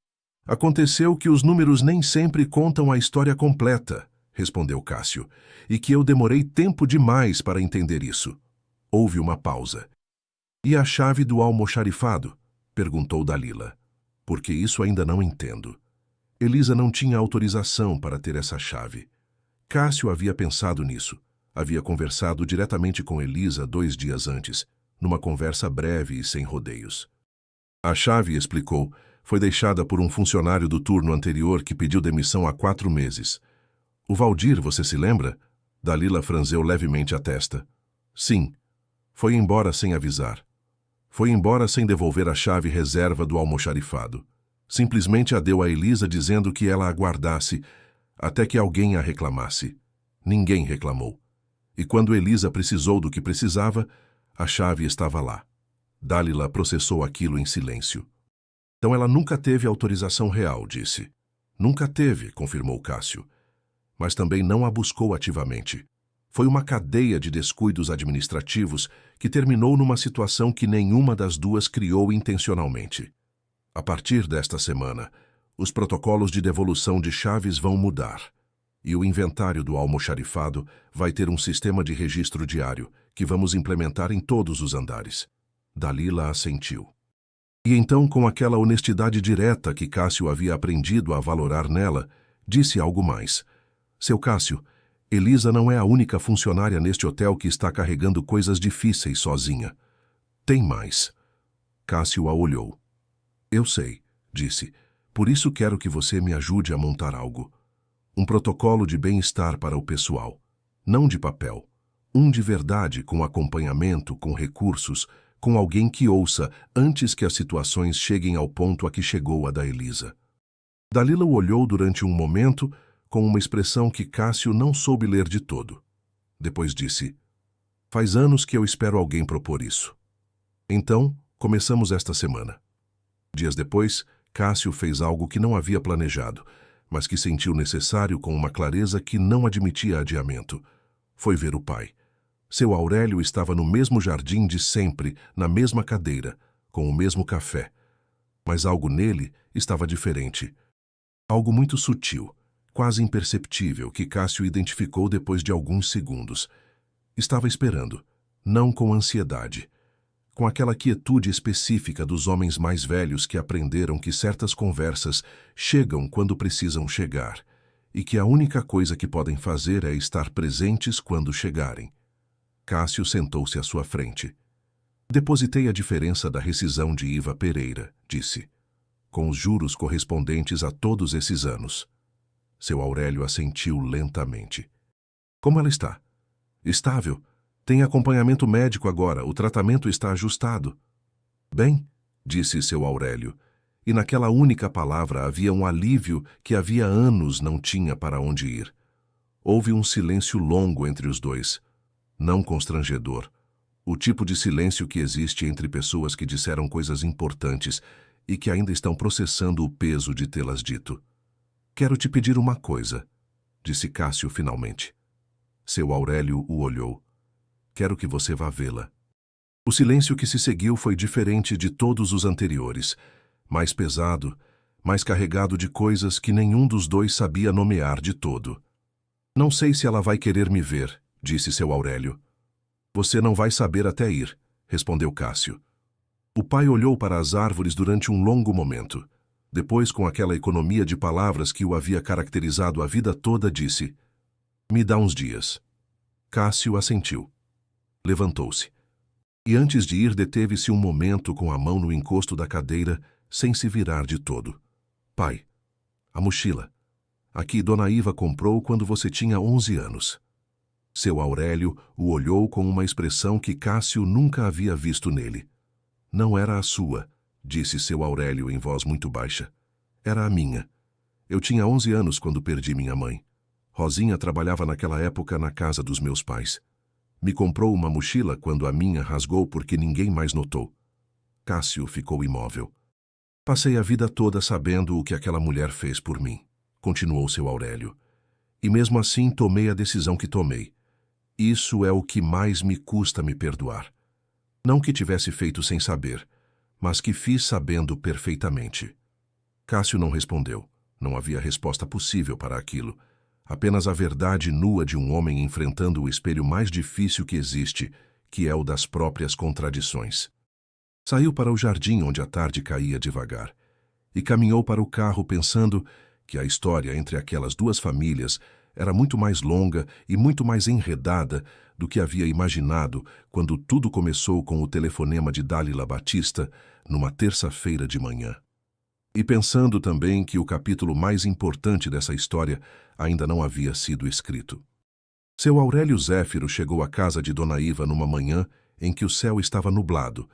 Speaker 1: Aconteceu que os números nem sempre contam a história completa, respondeu Cássio, e que eu demorei tempo demais para entender isso. Houve uma pausa. E a chave do almoxarifado? Perguntou Dalila. Porque isso ainda não entendo. Elisa não tinha autorização para ter essa chave. Cássio havia pensado nisso. Havia conversado diretamente com Elisa 2 dias antes, numa conversa breve e sem rodeios. A chave, explicou, foi deixada por um funcionário do turno anterior que pediu demissão há 4 meses. O Valdir, você se lembra? Dalila franzeu levemente a testa. Sim. Foi embora sem avisar. Foi embora sem devolver a chave reserva do almoxarifado. Simplesmente a deu a Elisa dizendo que ela aguardasse até que alguém a reclamasse. Ninguém reclamou. E quando Elisa precisou do que precisava, a chave estava lá. Dalila processou aquilo em silêncio. Então ela nunca teve autorização real, disse. Nunca teve, confirmou Cássio. Mas também não a buscou ativamente. Foi uma cadeia de descuidos administrativos que terminou numa situação que nenhuma das duas criou intencionalmente. A partir desta semana, os protocolos de devolução de chaves vão mudar. E o inventário do almoxarifado vai ter um sistema de registro diário que vamos implementar em todos os andares. Dalila assentiu. E então, com aquela honestidade direta que Cássio havia aprendido a valorar nela, disse algo mais. Seu Cássio, Elisa não é a única funcionária neste hotel que está carregando coisas difíceis sozinha. Tem mais. Cássio a olhou. Eu sei, disse. Por isso quero que você me ajude a montar algo. Um protocolo de bem-estar para o pessoal. Não de papel. Um de verdade, com acompanhamento, com recursos, com alguém que ouça antes que as situações cheguem ao ponto a que chegou a da Elisa. Dalila o olhou durante um momento, com uma expressão que Cássio não soube ler de todo. Depois disse: "Faz anos que eu espero alguém propor isso. Então, começamos esta semana." Dias depois, Cássio fez algo que não havia planejado, mas que sentiu necessário com uma clareza que não admitia adiamento. Foi ver o pai. Seu Aurélio estava no mesmo jardim de sempre, na mesma cadeira, com o mesmo café. Mas algo nele estava diferente. Algo muito sutil, quase imperceptível, que Cássio identificou depois de alguns segundos. Estava esperando, não com ansiedade, com aquela quietude específica dos homens mais velhos que aprenderam que certas conversas chegam quando precisam chegar, e que a única coisa que podem fazer é estar presentes quando chegarem. Cássio sentou-se à sua frente. "Depositei a diferença da rescisão de Iva Pereira", disse, "com os juros correspondentes a todos esses anos." Seu Aurélio assentiu lentamente. "Como ela está?" "Estável. Tem acompanhamento médico agora, o tratamento está ajustado." "Bem", disse seu Aurélio, e naquela única palavra havia um alívio que havia anos não tinha para onde ir. Houve um silêncio longo entre os dois, não constrangedor, o tipo de silêncio que existe entre pessoas que disseram coisas importantes e que ainda estão processando o peso de tê-las dito. "Quero te pedir uma coisa", disse Cássio finalmente. Seu Aurélio o olhou. "Quero que você vá vê-la." O silêncio que se seguiu foi diferente de todos os anteriores, mais pesado, mais carregado de coisas que nenhum dos dois sabia nomear de todo. "Não sei se ela vai querer me ver", disse seu Aurélio. "Você não vai saber até ir", respondeu Cássio. O pai olhou para as árvores durante um longo momento. Depois, com aquela economia de palavras que o havia caracterizado a vida toda, disse: "Me dá uns dias." Cássio assentiu. Levantou-se. E antes de ir, deteve-se um momento com a mão no encosto da cadeira, sem se virar de todo. "Pai, a mochila. Aqui Dona Iva comprou quando você tinha 11 anos." Seu Aurélio o olhou com uma expressão que Cássio nunca havia visto nele. "Não era a sua", disse seu Aurélio em voz muito baixa. "Era a minha. Eu tinha 11 anos quando perdi minha mãe. Rosinha trabalhava naquela época na casa dos meus pais. Me comprou uma mochila quando a minha rasgou porque ninguém mais notou." Cássio ficou imóvel. "Passei a vida toda sabendo o que aquela mulher fez por mim", continuou seu Aurélio. "E mesmo assim tomei a decisão que tomei. Isso é o que mais me custa me perdoar. Não que tivesse feito sem saber, mas que fiz sabendo perfeitamente." Cássio não respondeu. Não havia resposta possível para aquilo. Apenas a verdade nua de um homem enfrentando o espelho mais difícil que existe, que é o das próprias contradições. Saiu para o jardim onde a tarde caía devagar e caminhou para o carro pensando que a história entre aquelas duas famílias era muito mais longa e muito mais enredada do que havia imaginado quando tudo começou com o telefonema de Dalila Batista numa terça-feira de manhã. E pensando também que o capítulo mais importante dessa história ainda não havia sido escrito. Seu Aurélio Zéfiro chegou à casa de Dona Iva numa manhã em que o céu estava nublado,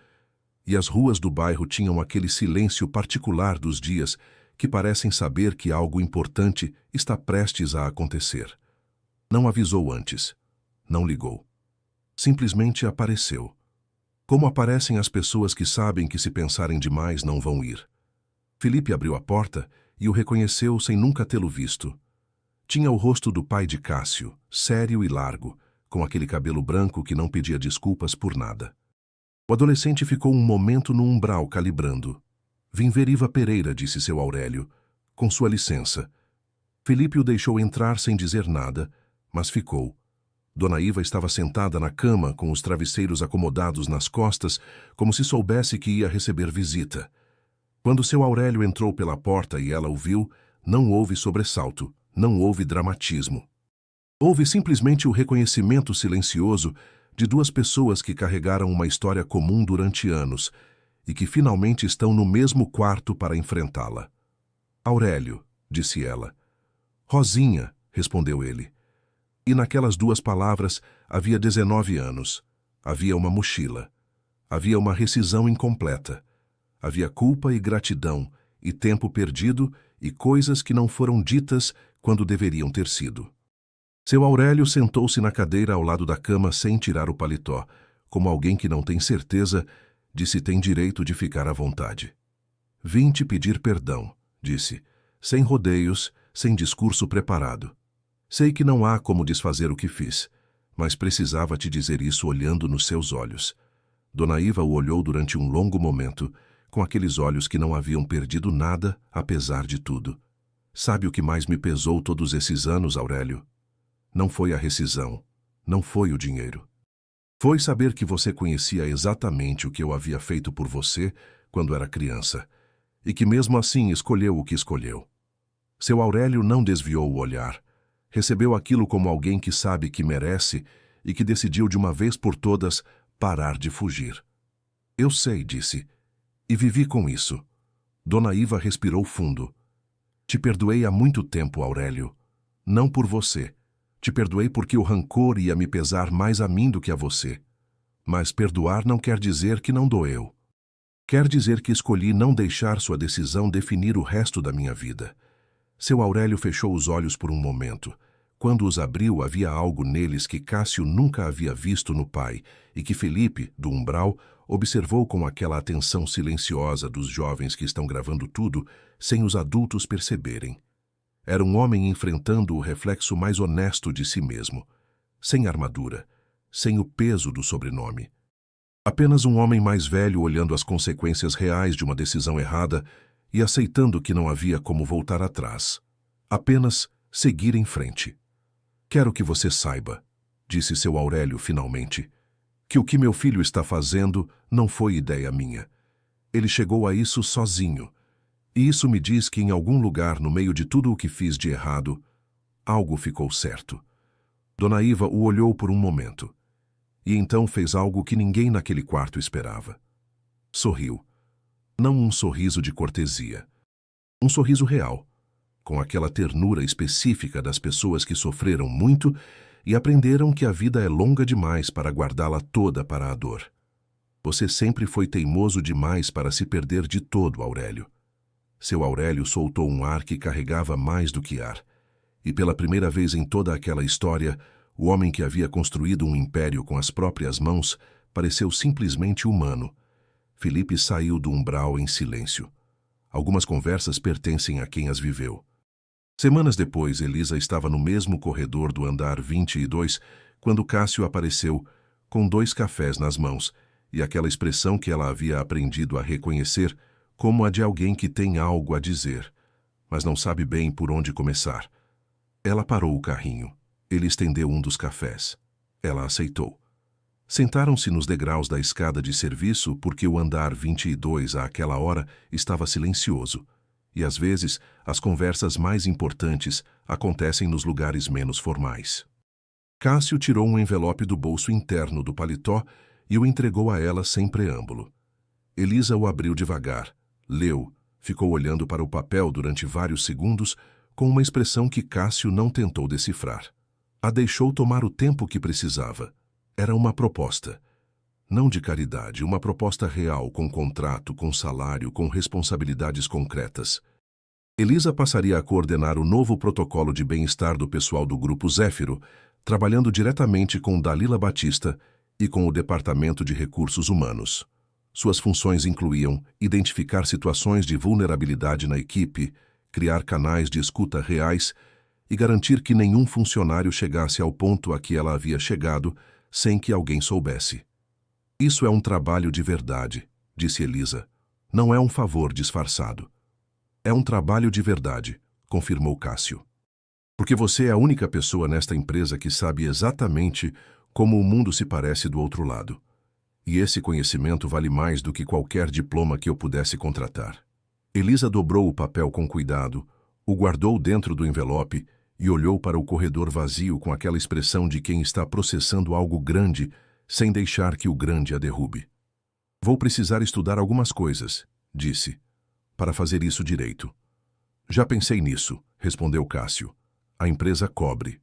Speaker 1: e as ruas do bairro tinham aquele silêncio particular dos dias que parecem saber que algo importante está prestes a acontecer. Não avisou antes. Não ligou. Simplesmente apareceu. Como aparecem as pessoas que sabem que se pensarem demais não vão ir. Felipe abriu a porta e o reconheceu sem nunca tê-lo visto. Tinha o rosto do pai de Cássio, sério e largo, com aquele cabelo branco que não pedia desculpas por nada. O adolescente ficou um momento no umbral calibrando. "Vim ver Iva Pereira", disse seu Aurélio, "com sua licença." Felipe o deixou entrar sem dizer nada, mas ficou. Dona Iva estava sentada na cama com os travesseiros acomodados nas costas, como se soubesse que ia receber visita. Quando seu Aurélio entrou pela porta e ela o viu, não houve sobressalto, não houve dramatismo. Houve simplesmente o reconhecimento silencioso de duas pessoas que carregaram uma história comum durante anos e que finalmente estão no mesmo quarto para enfrentá-la. "Aurélio", disse ela. "Rosinha", respondeu ele. E naquelas duas palavras havia 19 anos. Havia uma mochila. Havia uma rescisão incompleta. Havia culpa e gratidão, e tempo perdido, e coisas que não foram ditas quando deveriam ter sido. Seu Aurélio sentou-se na cadeira ao lado da cama sem tirar o paletó, como alguém que não tem certeza de se tem direito de ficar à vontade. Vim te pedir perdão, disse, sem rodeios, sem discurso preparado. Sei que não há como desfazer o que fiz, mas precisava te dizer isso olhando nos seus olhos. Dona Iva o olhou durante um longo momento, com aqueles olhos que não haviam perdido nada, apesar de tudo. Sabe o que mais me pesou todos esses anos, Aurélio? Não foi a rescisão, não foi o dinheiro. Foi saber que você conhecia exatamente o que eu havia feito por você quando era criança, e que mesmo assim escolheu o que escolheu. Seu Aurélio não desviou o olhar. Recebeu aquilo como alguém que sabe que merece e que decidiu de uma vez por todas parar de fugir. Eu sei, disse, e vivi com isso. Dona Iva respirou fundo. Te perdoei há muito tempo, Aurélio. Não por você. Te perdoei porque o rancor ia me pesar mais a mim do que a você. Mas perdoar não quer dizer que não doeu. Quer dizer que escolhi não deixar sua decisão definir o resto da minha vida. Seu Aurélio fechou os olhos por um momento. Quando os abriu, havia algo neles que Cássio nunca havia visto no pai e que Felipe, do umbral, observou com aquela atenção silenciosa dos jovens que estão gravando tudo sem os adultos perceberem. Era um homem enfrentando o reflexo mais honesto de si mesmo, sem armadura, sem o peso do sobrenome. Apenas um homem mais velho olhando as consequências reais de uma decisão errada e aceitando que não havia como voltar atrás. Apenas seguir em frente. Quero que você saiba, disse seu Aurélio finalmente, que o que meu filho está fazendo não foi ideia minha. Ele chegou a isso sozinho. E isso me diz que em algum lugar, no meio de tudo o que fiz de errado, algo ficou certo. Dona Iva o olhou por um momento. E então fez algo que ninguém naquele quarto esperava. Sorriu. Não um sorriso de cortesia. Um sorriso real, com aquela ternura específica das pessoas que sofreram muito e aprenderam que a vida é longa demais para guardá-la toda para a dor. Você sempre foi teimoso demais para se perder de todo, Aurélio. Seu Aurélio soltou um ar que carregava mais do que ar. E pela primeira vez em toda aquela história, o homem que havia construído um império com as próprias mãos pareceu simplesmente humano. Felipe saiu do umbral em silêncio. Algumas conversas pertencem a quem as viveu. Semanas depois, Elisa estava no mesmo corredor do andar 22 quando Cássio apareceu, com 2 cafés nas mãos, e aquela expressão que ela havia aprendido a reconhecer como a de alguém que tem algo a dizer, mas não sabe bem por onde começar. Ela parou o carrinho. Ele estendeu um dos cafés. Ela aceitou. Sentaram-se nos degraus da escada de serviço porque o andar 22 àquela hora estava silencioso. E às vezes, as conversas mais importantes acontecem nos lugares menos formais. Cássio tirou um envelope do bolso interno do paletó e o entregou a ela sem preâmbulo. Elisa o abriu devagar, leu, ficou olhando para o papel durante vários segundos com uma expressão que Cássio não tentou decifrar. A deixou tomar o tempo que precisava. Era uma proposta. Não de caridade, uma proposta real, com contrato, com salário, com responsabilidades concretas. Elisa passaria a coordenar o novo protocolo de bem-estar do pessoal do Grupo Zéfiro, trabalhando diretamente com Dalila Batista e com o Departamento de Recursos Humanos. Suas funções incluíam identificar situações de vulnerabilidade na equipe, criar canais de escuta reais e garantir que nenhum funcionário chegasse ao ponto a que ela havia chegado sem que alguém soubesse. Isso é um trabalho de verdade, disse Elisa. Não é um favor disfarçado. É um trabalho de verdade, confirmou Cássio. Porque você é a única pessoa nesta empresa que sabe exatamente como o mundo se parece do outro lado. E esse conhecimento vale mais do que qualquer diploma que eu pudesse contratar. Elisa dobrou o papel com cuidado, o guardou dentro do envelope e olhou para o corredor vazio com aquela expressão de quem está processando algo grande sem deixar que o grande a derrube. Vou precisar estudar algumas coisas, disse, para fazer isso direito. Já pensei nisso, respondeu Cássio. A empresa cobre.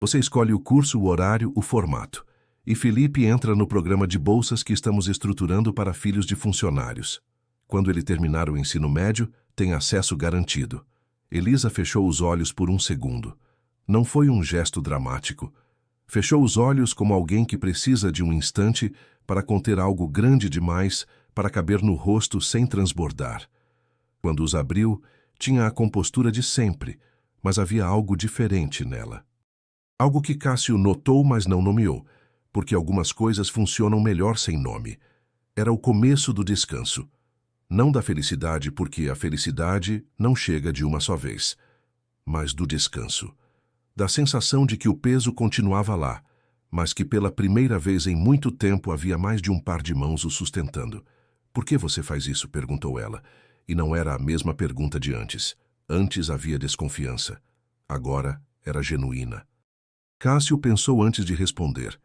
Speaker 1: Você escolhe o curso, o horário, o formato. E Felipe entra no programa de bolsas que estamos estruturando para filhos de funcionários. Quando ele terminar o ensino médio, tem acesso garantido. Elisa fechou os olhos por um segundo. Não foi um gesto dramático. Fechou os olhos como alguém que precisa de um instante para conter algo grande demais para caber no rosto sem transbordar. Quando os abriu, tinha a compostura de sempre, mas havia algo diferente nela. Algo que Cássio notou, mas não nomeou, porque algumas coisas funcionam melhor sem nome. Era o começo do descanso. Não da felicidade, porque a felicidade não chega de uma só vez, mas do descanso. Da sensação de que o peso continuava lá, mas que pela primeira vez em muito tempo havia mais de um par de mãos o sustentando. Por que você faz isso? Perguntou ela, e não era a mesma pergunta de antes. Antes havia desconfiança. Agora era genuína. Cássio pensou antes de responder,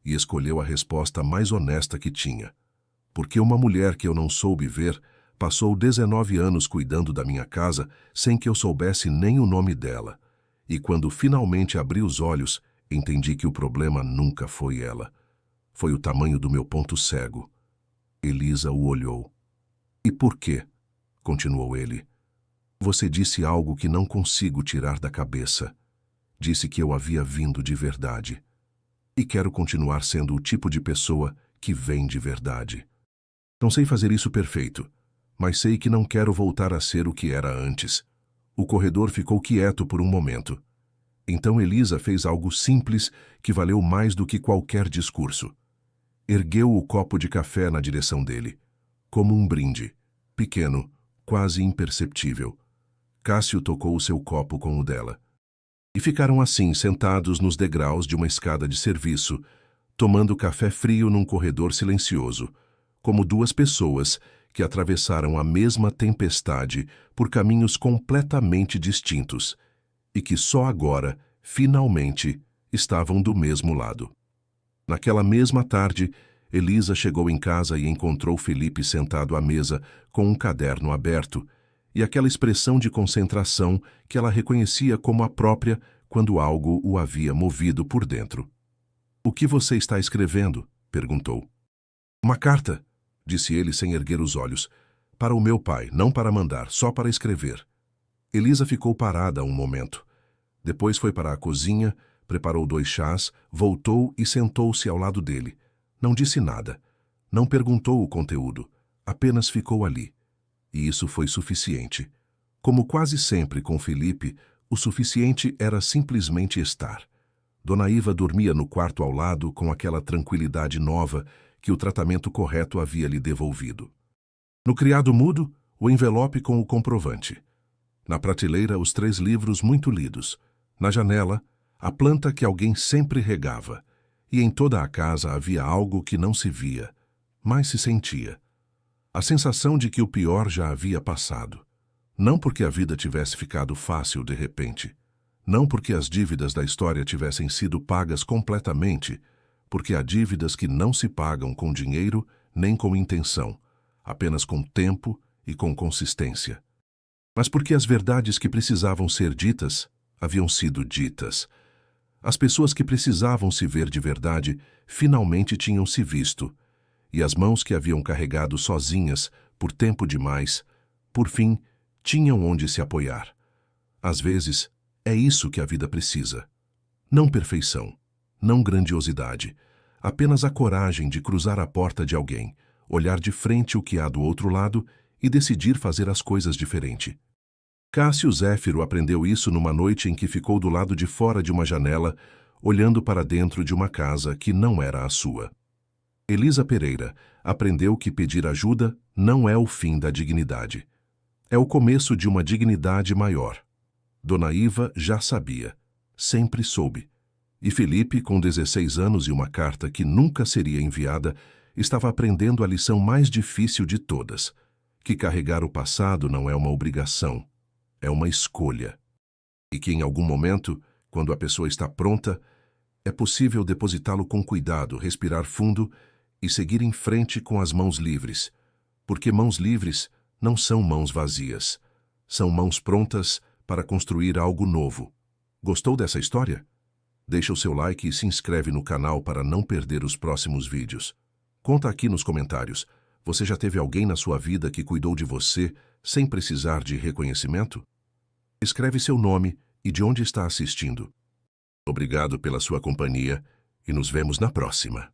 Speaker 1: e escolheu a resposta mais honesta que tinha. Porque uma mulher que eu não soube ver passou 19 anos cuidando da minha casa sem que eu soubesse nem o nome dela. E quando finalmente abri os olhos, entendi que o problema nunca foi ela. Foi o tamanho do meu ponto cego. Elisa o olhou. E por quê? Continuou ele. Você disse algo que não consigo tirar da cabeça. Disse que eu havia vindo de verdade. E quero continuar sendo o tipo de pessoa que vem de verdade. Não sei fazer isso perfeito, mas sei que não quero voltar a ser o que era antes. O corredor ficou quieto por um momento. Então Elisa fez algo simples que valeu mais do que qualquer discurso. Ergueu o copo de café na direção dele, como um brinde, pequeno, quase imperceptível. Cássio tocou o seu copo com o dela. E ficaram assim, sentados nos degraus de uma escada de serviço, tomando café frio num corredor silencioso, como duas pessoas que atravessaram a mesma tempestade por caminhos completamente distintos e que só agora, finalmente, estavam do mesmo lado. Naquela mesma tarde, Elisa chegou em casa e encontrou Felipe sentado à mesa com um caderno aberto e aquela expressão de concentração que ela reconhecia como a própria quando algo o havia movido por dentro. "O que você está escrevendo?" perguntou. "Uma carta", disse ele sem erguer os olhos. "Para o meu pai, não para mandar, só para escrever." Elisa ficou parada um momento. Depois foi para a cozinha, preparou 2 chás, voltou e sentou-se ao lado dele. Não disse nada. Não perguntou o conteúdo. Apenas ficou ali. E isso foi suficiente. Como quase sempre com Felipe, o suficiente era simplesmente estar. Dona Iva dormia no quarto ao lado com aquela tranquilidade nova que o tratamento correto havia lhe devolvido. No criado mudo, o envelope com o comprovante. Na prateleira, os 3 livros muito lidos. Na janela, a planta que alguém sempre regava. E em toda a casa havia algo que não se via, mas se sentia. A sensação de que o pior já havia passado. Não porque a vida tivesse ficado fácil de repente. Não porque as dívidas da história tivessem sido pagas completamente, porque há dívidas que não se pagam com dinheiro nem com intenção, apenas com tempo e com consistência. Mas porque as verdades que precisavam ser ditas haviam sido ditas. As pessoas que precisavam se ver de verdade finalmente tinham se visto, e as mãos que haviam carregado sozinhas por tempo demais, por fim, tinham onde se apoiar. Às vezes, é isso que a vida precisa. Não perfeição, não grandiosidade, apenas a coragem de cruzar a porta de alguém, olhar de frente o que há do outro lado e decidir fazer as coisas diferente. Cássio Zéfiro aprendeu isso numa noite em que ficou do lado de fora de uma janela, olhando para dentro de uma casa que não era a sua. Elisa Pereira aprendeu que pedir ajuda não é o fim da dignidade. É o começo de uma dignidade maior. Dona Iva já sabia, sempre soube. E Felipe, com 16 anos e uma carta que nunca seria enviada, estava aprendendo a lição mais difícil de todas, que carregar o passado não é uma obrigação, é uma escolha. E que em algum momento, quando a pessoa está pronta, é possível depositá-lo com cuidado, respirar fundo e seguir em frente com as mãos livres, porque mãos livres não são mãos vazias, são mãos prontas para construir algo novo. Gostou dessa história? Deixa o seu like e se inscreve no canal para não perder os próximos vídeos. Conta aqui nos comentários. Você já teve alguém na sua vida que cuidou de você sem precisar de reconhecimento? Escreve seu nome e de onde está assistindo. Obrigado pela sua companhia e nos vemos na próxima.